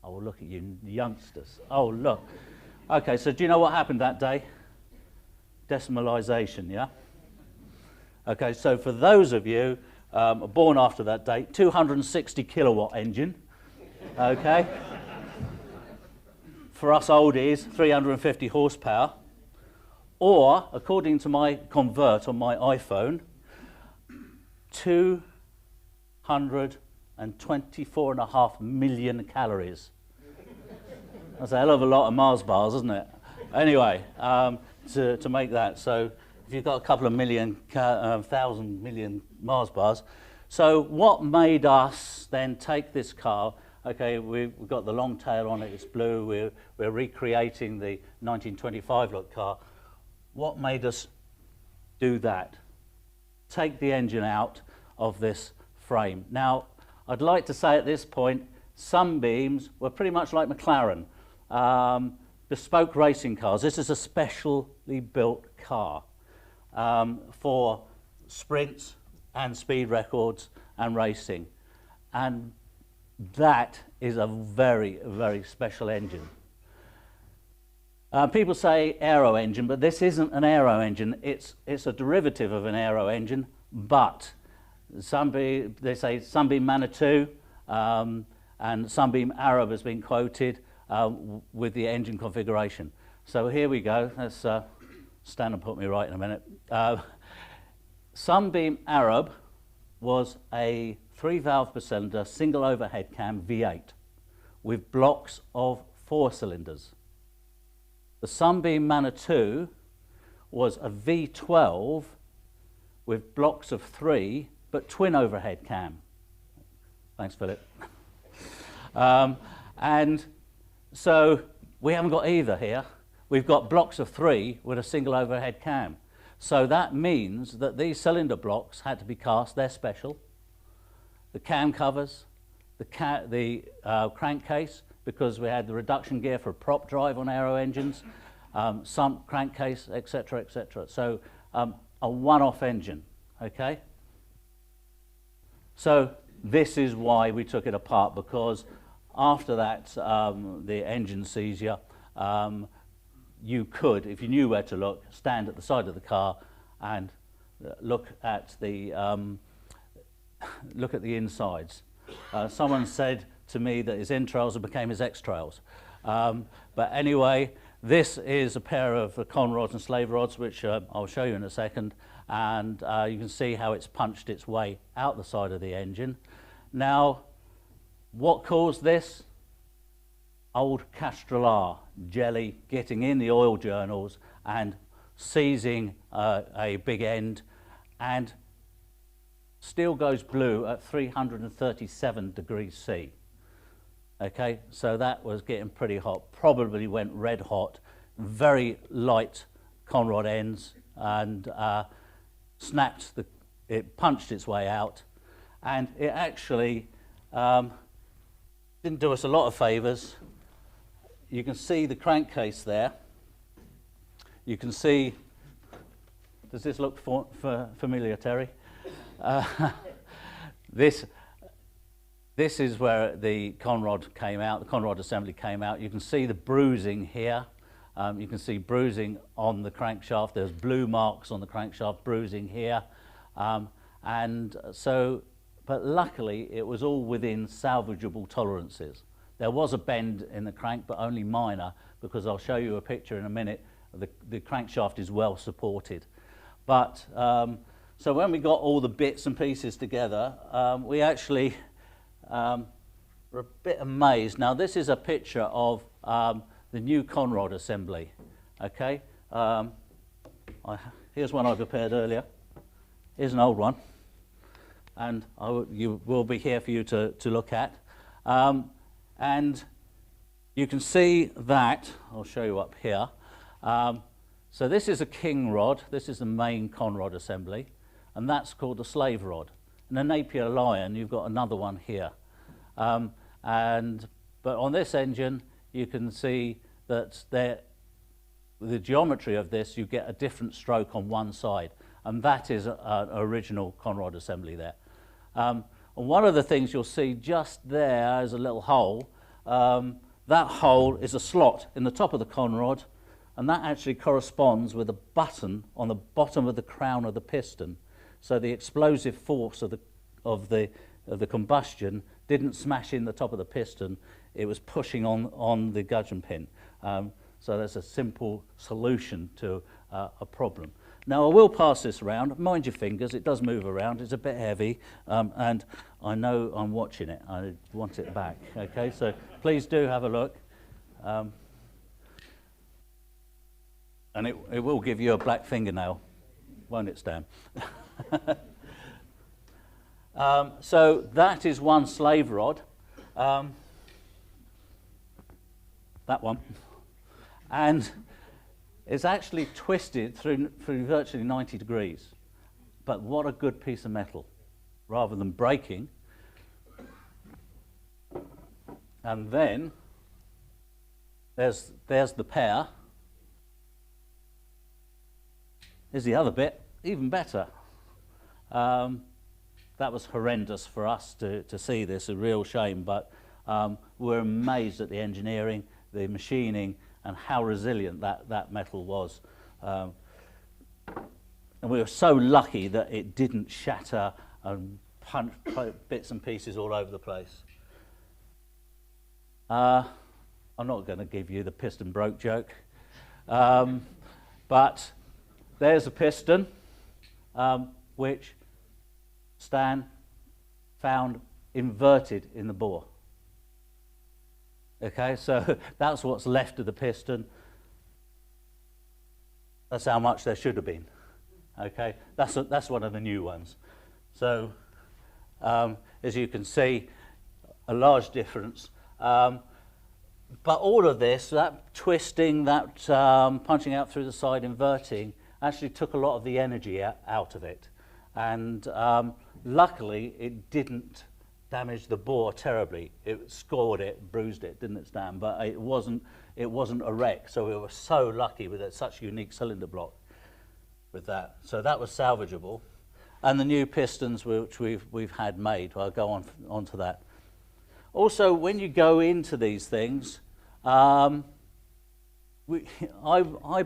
I will look at you youngsters. Oh, look. Okay, so do you know what happened that day? Decimalisation, yeah? Okay, so for those of you born after that date, 260 kilowatt engine, okay? For us oldies, 350 horsepower, or, according to my convert on my iPhone, 224.5 million calories. That's a hell of a lot of Mars bars, isn't it? Anyway, to make that, so if you've got a couple of million, 1,000 million Mars bars. So what made us then take this car? Okay, we've got the long tail on it, it's blue, we're recreating the 1925 look car. What made us do that? Take the engine out of this frame. Now, I'd like to say at this point, Sunbeams were pretty much like McLaren, bespoke racing cars. This is a specially built car for sprints and speed records and racing. And that is a very, very special engine. People say aero engine, but this isn't an aero engine. It's a derivative of an aero engine, but they say Sunbeam Manitou and Sunbeam Arab has been quoted with the engine configuration. So here we go. Let's stand and put me right in a minute. Sunbeam Arab was a 3-valve per cylinder, single overhead cam V8 with blocks of 4 cylinders. The Sunbeam Manitou was a V12 with blocks of 3 but twin overhead cam. Thanks, Philip. And so we haven't got either here. We've got blocks of 3 with a single overhead cam. So that means that these cylinder blocks had to be cast. They're special. The cam covers, the crankcase, because we had the reduction gear for prop drive on aero engines, some crankcase, etc., etc. So a one-off engine, okay? So this is why we took it apart, because after that, the engine seizure, you could, if you knew where to look, stand at the side of the car and look at the insides. Someone said to me that his entrails became his extrails. But anyway, this is a pair of con rods and slave rods, which I'll show you in a second, and you can see how it's punched its way out the side of the engine. Now, what caused this? Old Castrollar jelly getting in the oil journals and seizing a big end, and steel goes blue at 337 degrees C. Okay, so that was getting pretty hot, probably went red hot, very light conrod ends, and it punched its way out, and it actually didn't do us a lot of favours. You can see the crankcase there. you can see, does this look familiar, Terry? This is where the conrod came out, the conrod assembly came out. You can see the bruising here. You can see bruising on the crankshaft. There's blue marks on the crankshaft, bruising here. But luckily it was all within salvageable tolerances. There was a bend in the crank, but only minor, because I'll show you a picture in a minute. The crankshaft is well supported. But so when we got all the bits and pieces together, we actually were a bit amazed. Now this is a picture of the new conrod assembly. Okay, here's one I prepared earlier. Here's an old one, and you will be here for you to look at. And you can see that, I'll show you up here. So this is a king rod, this is the main conrod assembly, and that's called the slave rod. And the Napier Lion, you've got another one here. But on this engine, you can see that the geometry of this, you get a different stroke on one side, and that is an original conrod assembly there. And one of the things you'll see just there is a little hole. That hole is a slot in the top of the conrod, and that actually corresponds with a button on the bottom of the crown of the piston. So the explosive force of the combustion didn't smash in the top of the piston, it was pushing on the gudgeon pin. So that's a simple solution to a problem. Now I will pass this around, mind your fingers, it does move around, it's a bit heavy, and I know I'm watching it, I want it back, okay, so please do have a look. And it will give you a black fingernail, won't it, Stan? So that is one slave rod, that one, and it's actually twisted through virtually 90 degrees. But what a good piece of metal, rather than breaking. And then there's the pair. Here's the other bit, even better. That was horrendous for us to see this, a real shame, but we're amazed at the engineering, the machining, and how resilient that metal was. And we were so lucky that it didn't shatter and punch bits and pieces all over the place. I'm not going to give you the piston broke joke, but there's a piston which Stan found inverted in the bore. Okay, so that's what's left of the piston. That's how much there should have been. Okay, that's one of the new ones. So as you can see, a large difference. But all of this, that twisting, that punching out through the side, inverting, actually took a lot of the energy out of it. And luckily, it didn't damage the bore terribly. It scored it, bruised it, didn't it, Stan? But it wasn't a wreck. So we were so lucky with such a unique cylinder block with that. So that was salvageable. And the new pistons which we've had made, I'll go on to that. Also, when you go into these things, I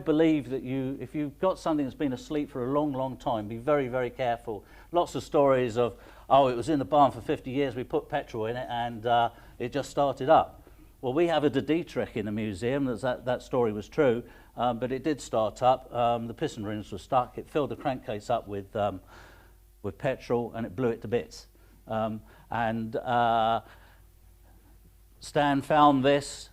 believe that if you've got something that's been asleep for a long, long time, be very, very careful. Lots of stories of, oh, it was in the barn for 50 years, we put petrol in it, and it just started up. Well, we have a decay trick in the museum, that story was true, but it did start up. The piston rings were stuck, it filled the crankcase up with petrol, and it blew it to bits. Stan found this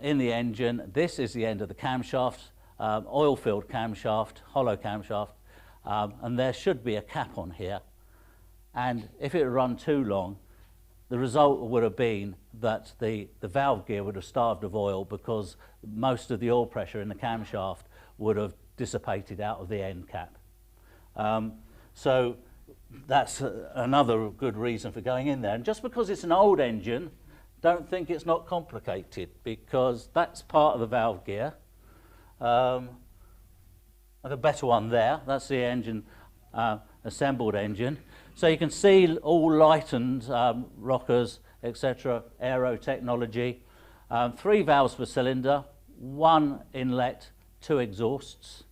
in the engine. This is the end of the camshaft, oil-filled camshaft, hollow camshaft, and there should be a cap on here. And if it had run too long, the result would have been that the valve gear would have starved of oil, because most of the oil pressure in the camshaft would have dissipated out of the end cap. So that's another good reason for going in there. And just because it's an old engine, don't think it's not complicated, because that's part of the valve gear. the better one there. That's the engine, assembled engine. So you can see all lightened rockers, etc., aero technology. 3 valves per cylinder, 1 inlet, 2 exhausts.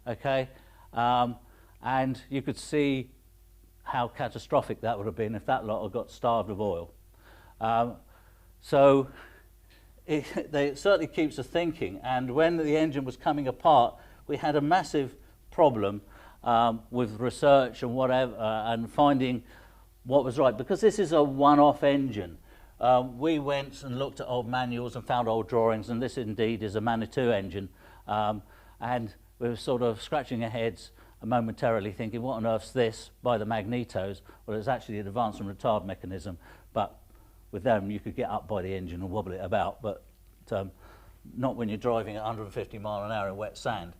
Okay, and you could see how catastrophic that would have been if that lot had got starved of oil. So it certainly keeps us thinking. And when the engine was coming apart, we had a massive problem with research and whatever, and finding what was right, because this is a one-off engine. We went and looked at old manuals and found old drawings, and this indeed is a Manitou engine. And we were sort of scratching our heads momentarily thinking, what on earth's this by the magnetos? Well, it's actually an advance and retard mechanism, but with them you could get up by the engine and wobble it about, but not when you're driving at 150 mile an hour in wet sand.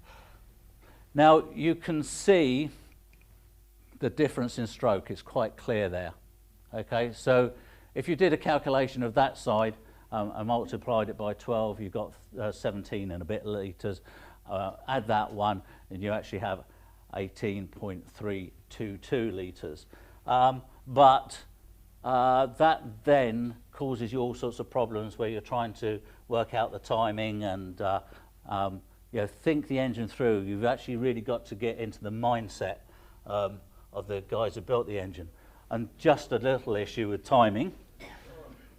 Now you can see the difference in stroke. It's quite clear there. Okay, so if you did a calculation of that side and multiplied it by 12, you've got 17 and a bit litres. Add that one and you actually have 18.322 litres. But that then causes you all sorts of problems where you're trying to work out the timing and think the engine through. You've actually really got to get into the mindset of the guys who built the engine. And just a little issue with timing.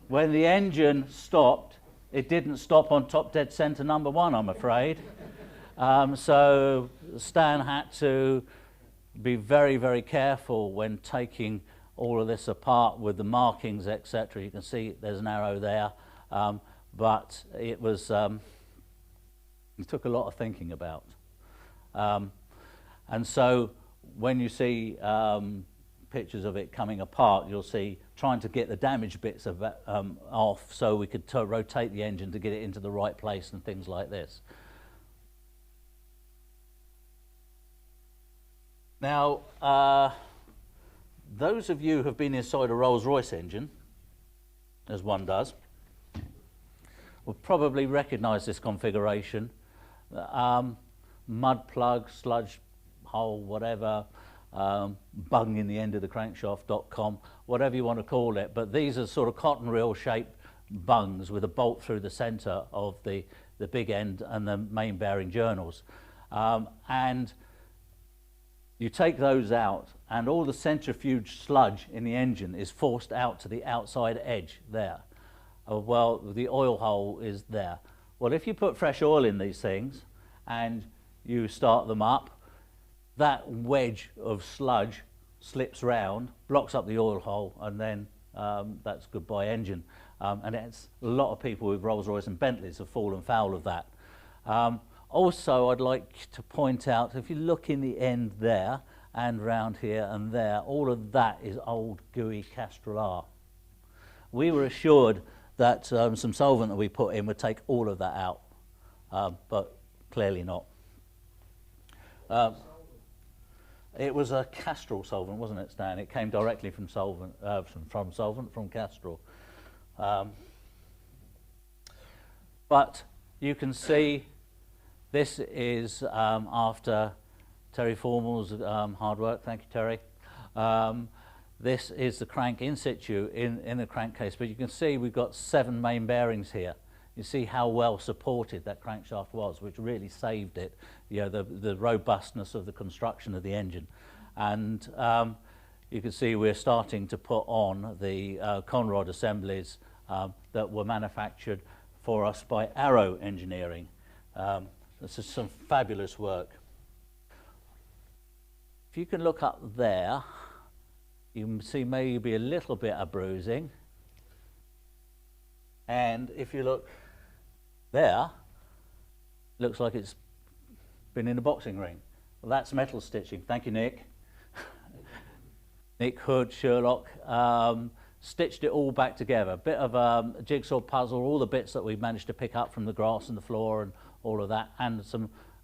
When the engine stopped, it didn't stop on top dead centre number 1, I'm afraid. So Stan had to be very, very careful when taking all of this apart with the markings, etc. You can see there's an arrow there, but it was it took a lot of thinking about. And so when you see pictures of it coming apart, you'll see trying to get the damaged bits of it, off so we could rotate the engine to get it into the right place and things like this. Now, those of you who have been inside a Rolls-Royce engine, as one does, will probably recognise this configuration. Mud plug, sludge hole, whatever, bung in the end of the crankshaft.com, whatever you want to call it, but these are sort of cotton reel shaped bungs with a bolt through the centre of the big end and the main bearing journals. And you take those out and all the centrifuge sludge in the engine is forced out to the outside edge there. Well, the oil hole is there. Well, if you put fresh oil in these things and you start them up, that wedge of sludge slips round, blocks up the oil hole, and then that's goodbye engine. And it's a lot of people with Rolls-Royce and Bentleys have fallen foul of that. Also, I'd like to point out, if you look in the end there and round here and there, all of that is old gooey Castrol R. We were assured that some solvent that we put in would take all of that out, but clearly not. It was a Castrol solvent, wasn't it, Stan? It came directly from solvent, from Castrol. But you can see this is after Terry Formal's hard work. Thank you, Terry. This is the crank in situ in the crankcase, but you can see we've got 7 main bearings here. You see how well supported that crankshaft was, which really saved it, the robustness of the construction of the engine. And you can see we're starting to put on the conrod assemblies that were manufactured for us by Arrow Engineering. This is some fabulous work. If you can look up there, you can see maybe a little bit of bruising. And if you look there, looks like it's been in a boxing ring. Well, that's metal stitching. Thank you, Nick. Nick Hood, Sherlock, stitched it all back together. A bit of a jigsaw puzzle, all the bits that we managed to pick up from the grass and the floor and all of that, and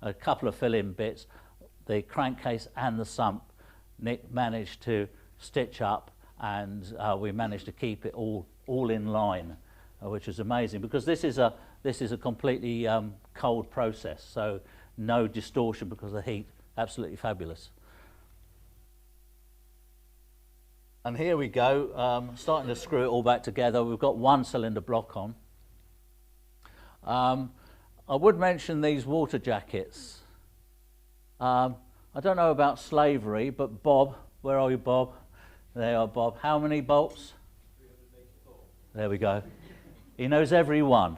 a couple of fill-in bits, the crankcase and the sump. Nick managed to stitch up, and we managed to keep it all in line, which is amazing, because this is a completely cold process, so no distortion because of the heat absolutely fabulous. And here we go, starting to screw it all back together. We've got one cylinder block on. I would mention these water jackets. I don't know about slavery, but Bob, where are you, Bob? There you are, Bob. How many bolts? 384. There we go. He knows every one.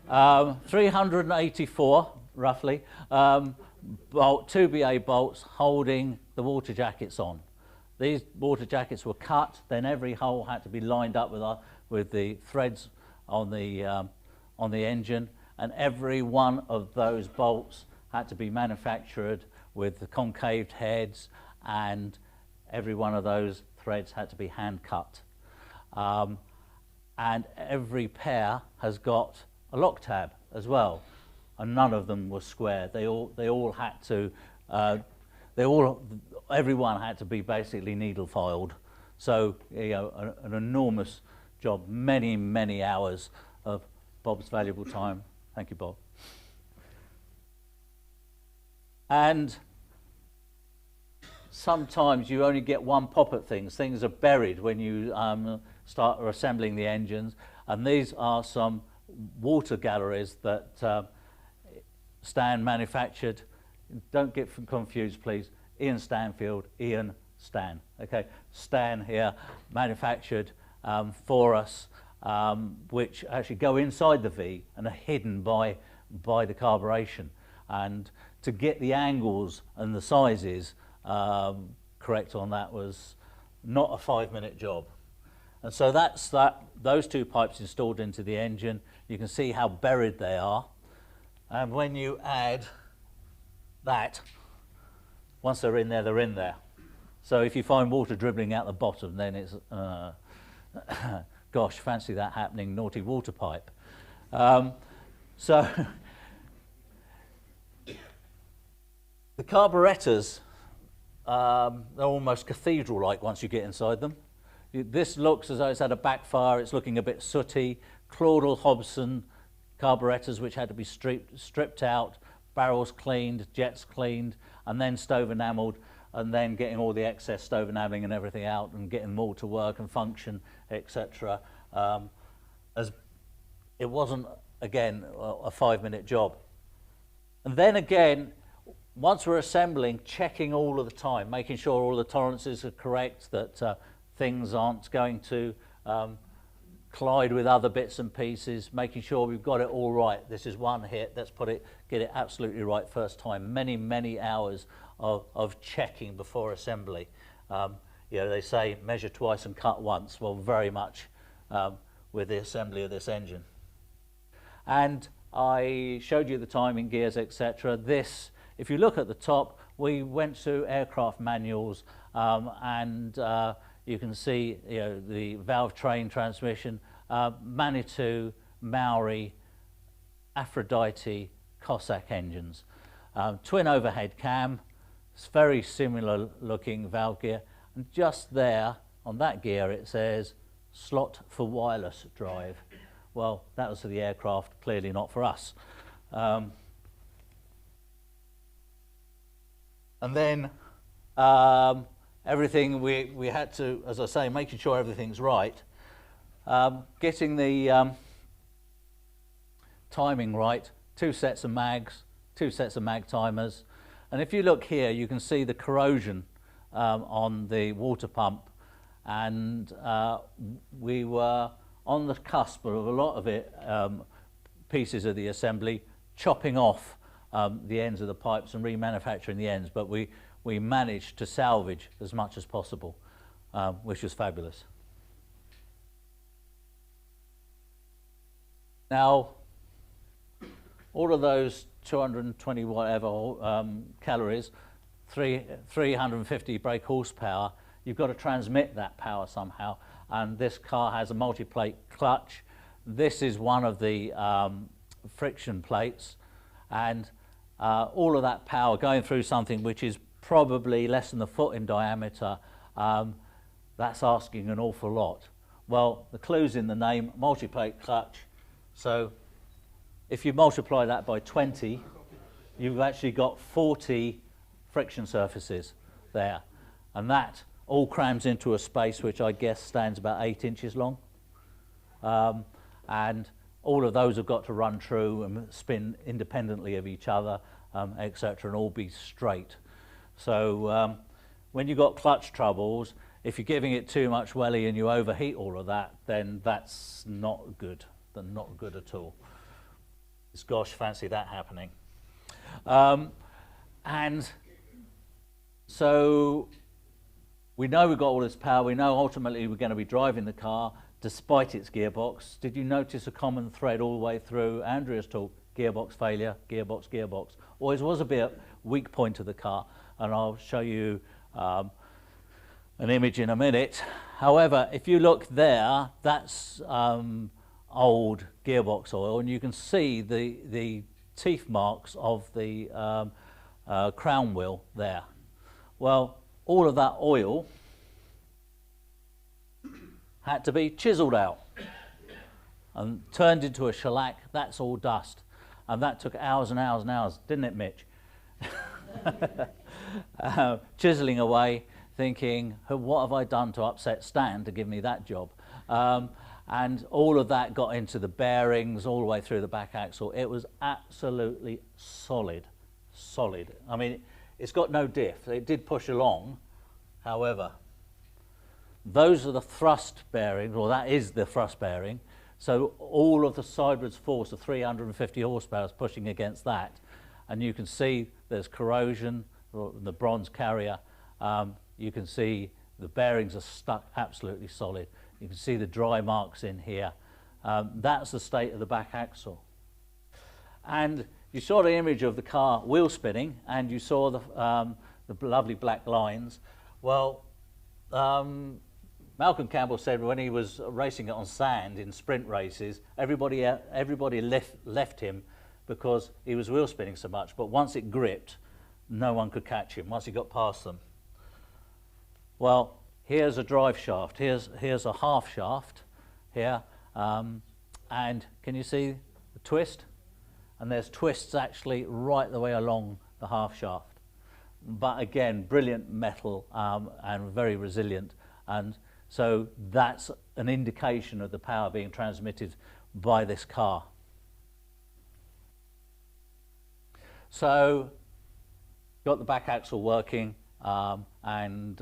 384, roughly, 2BA bolts holding the water jackets on. These water jackets were cut, then every hole had to be lined up with the threads on the engine, and every one of those bolts had to be manufactured with the concaved heads, and every one of those threads had to be hand cut. And every pair has got a lock tab as well, and none of them were square. They all had to, everyone had to be basically needle filed. So, you know, an enormous job, many, many hours of Bob's valuable time. Thank you, Bob. And sometimes you only get one pop at things. Things are buried when you start assembling the engines, and these are some water galleries that Stan manufactured. Don't get confused, please. Ian Stanfield, Ian Stan. Okay, Stan here manufactured for us, which actually go inside the V and are hidden by the carburation. And to get the angles and the sizes correct on that was not a 5-minute job. And so that's those two pipes installed into the engine. You can see how buried they are. And when you add that, once they're in there, they're in there. So if you find water dribbling out the bottom, then it's, gosh, fancy that happening, naughty water pipe. So the carburetors, they're almost cathedral-like once you get inside them. This looks as though it's had a backfire. It's looking a bit sooty. Claudel Hobson carburetors, which had to be stripped out, barrels cleaned, jets cleaned, and then stove enamelled, and then getting all the excess stove enamelling and everything out and getting them all to work and function, etc. As it wasn't, again, a 5-minute job. And then again, once we're assembling, checking all of the time, making sure all the tolerances are correct, that things aren't going to collide with other bits and pieces, making sure we've got it all right. This is one hit, let's get it absolutely right first time. Many, many hours of checking before assembly. You know, they say measure twice and cut once. Well, very much with the assembly of this engine. And I showed you the timing gears, etc. This, if you look at the top, we went to aircraft manuals, and you can see, you know, the valve train transmission, Manitou, Maori, Aphrodite, Cossack engines. Twin overhead cam, it's very similar looking valve gear, and just there on that gear it says slot for wireless drive. Well, that was for the aircraft, clearly not for us. And then everything we had to, as I say, making sure everything's right, getting the timing right, 2 sets of mags, 2 sets of mag timers. And if you look here, you can see the corrosion on the water pump, and we were on the cusp of a lot of it, pieces of the assembly, chopping off the ends of the pipes and remanufacturing the ends, but we managed to salvage as much as possible, which was fabulous. Now, all of those 220 whatever calories, 350 brake horsepower, you've got to transmit that power somehow, and this car has a multi-plate clutch. This is one of the friction plates, and all of that power going through something which is probably less than a foot in diameter, that's asking an awful lot. Well, the clue's in the name, multi-plate clutch. So if you multiply that by 20, you've actually got 40 friction surfaces there, and that all crams into a space which I guess stands about 8 inches long, and all of those have got to run true and spin independently of each other, etc., and all be straight. So when you've got clutch troubles, if you're giving it too much welly and you overheat all of that, then that's not good. That's not good at all. It's, gosh, fancy that happening. And so we know we've got all this power. We know ultimately we're going to be driving the car despite its gearbox. Did you notice a common thread all the way through Andrea's talk? Gearbox failure, gearbox, gearbox. Always was a bit weak point of the car, and I'll show you an image in a minute. However, if you look there, that's old gearbox oil, and you can see the teeth marks of the crown wheel there. Well, all of that oil had to be chiseled out and turned into a shellac. That's all dust, and that took hours and hours and hours, didn't it, Mitch? Chiseling away, thinking, what have I done to upset Stan to give me that job? And all of that got into the bearings all the way through the back axle. It was absolutely solid. I mean, it's got no diff. It did push along, however. Those are the thrust bearings, or that is the thrust bearing. So all of the sidewards force of 350 horsepower is pushing against that. And you can see there's corrosion, the bronze carrier. You can see the bearings are stuck absolutely solid. You can see the dry marks in here. That's the state of the back axle. And you saw the image of the car wheel spinning, and you saw the lovely black lines. Well, Malcolm Campbell said when he was racing it on sand in sprint races, everybody left him because he was wheel spinning so much. But once it gripped, no one could catch him once he got past them. Well, here's a drive shaft. Here's a half shaft here, and can you see the twist? And there's twists actually right the way along the half shaft. But again, brilliant metal and very resilient. And so that's an indication of the power being transmitted by this car. So got the back axle working, and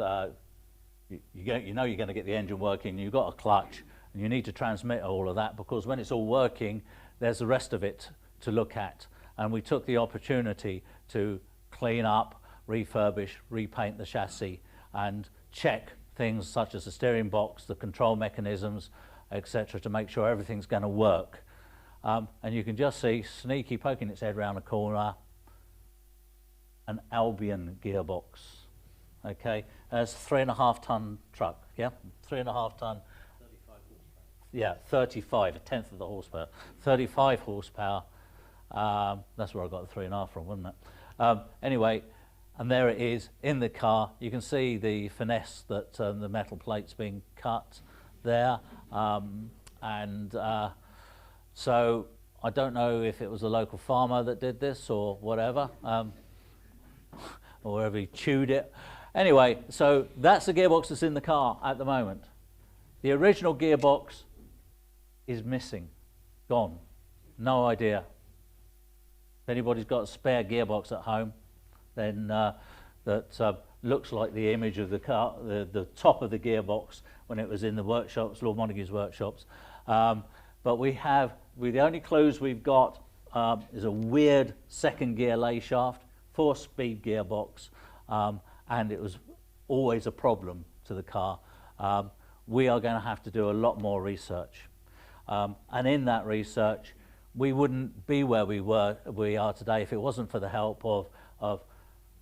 you know you're going to get the engine working. You've got a clutch, and you need to transmit all of that, because when it's all working, there's the rest of it to look at. And we took the opportunity to clean up, refurbish, repaint the chassis, and check things such as the steering box, the control mechanisms, etc., to make sure everything's going to work. And you can just see, sneaky poking its head around the corner, an Albion gearbox. Okay, that's 3.5 ton truck. Yeah, 3.5 ton. 35 horsepower. Yeah, 35, a tenth of the horsepower. 35 horsepower. That's where I got the 3.5 from, wasn't it? Anyway, and there it is in the car. You can see the finesse that the metal plate's being cut there, and so I don't know if it was a local farmer that did this or whatever, or whether he chewed it. Anyway, so that's the gearbox that's in the car at the moment. The original gearbox is missing, gone, no idea. If anybody's got a spare gearbox at home, then that looks like the image of the car, the top of the gearbox when it was in the workshops, Lord Montague's workshops. But the only clues we've got is a weird second gear lay shaft, 4-speed gearbox, and it was always a problem to the car. We are going to have to do a lot more research, and in that research we wouldn't be where we are today if it wasn't for the help of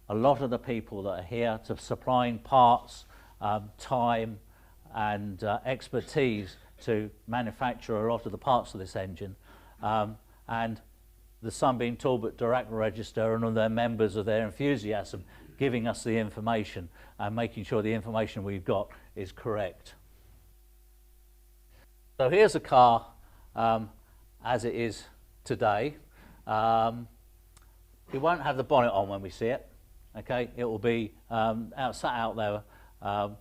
a lot of the people that are here to supplying parts, time and expertise to manufacture a lot of the parts of this engine, and the Sunbeam Talbot Direct Register and all their members of their enthusiasm giving us the information and making sure the information we've got is correct. So here's a car as it is today. It won't have the bonnet on when we see it, Okay, it will be sat out there,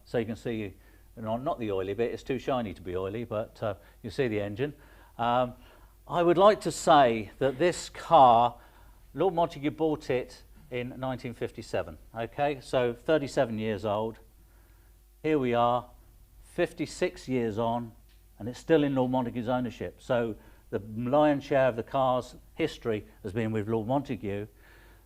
so you can see, not the oily bit, it's too shiny to be oily, but you see the engine. I would like to say that this car, Lord Montague bought it in 1957, okay, so 37 years old. Here we are, 56 years on, and it's still in Lord Montague's ownership. So the lion's share of the car's history has been with Lord Montague.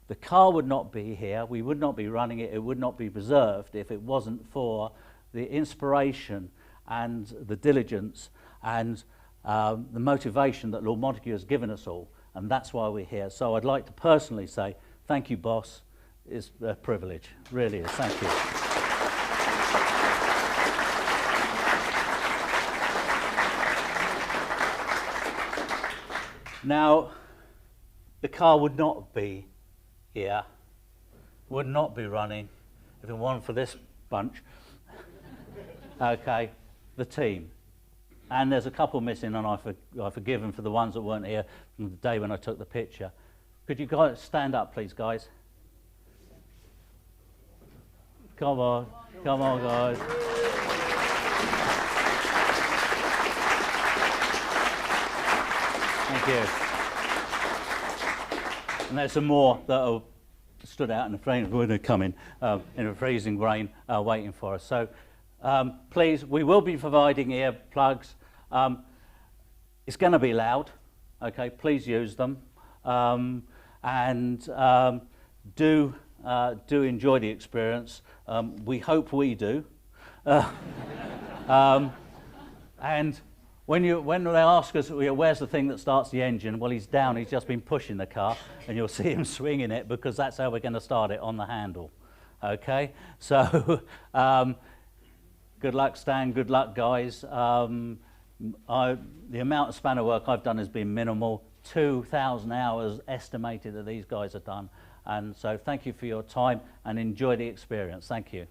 The car would not be here, we would not be running it, it would not be preserved if it wasn't for the inspiration and the diligence and the motivation that Lord Montague has given us all, and that's why we're here. So I'd like to personally say thank you, boss. It's a privilege, really is. Thank you. Now, the car would not be here, would not be running if it weren't for this bunch. Okay, the team. And there's a couple missing, and I forgive them for the ones that weren't here from the day when I took the picture. Could you guys stand up, please, guys? Come on, guys. Thank you. And there's some more that are stood out in the frame when they're coming in a freezing rain, waiting for us. So please, we will be providing earplugs. It's going to be loud. Okay, please use them, and do enjoy the experience. We hope we do. And when they ask us, where's the thing that starts the engine? Well, he's down. He's just been pushing the car, and you'll see him swinging it because that's how we're going to start it, on the handle. Okay, so good luck, Stan. Good luck, guys. The amount of spanner work I've done has been minimal. 2,000 hours estimated that these guys have done, and so thank you for your time and enjoy the experience. Thank you.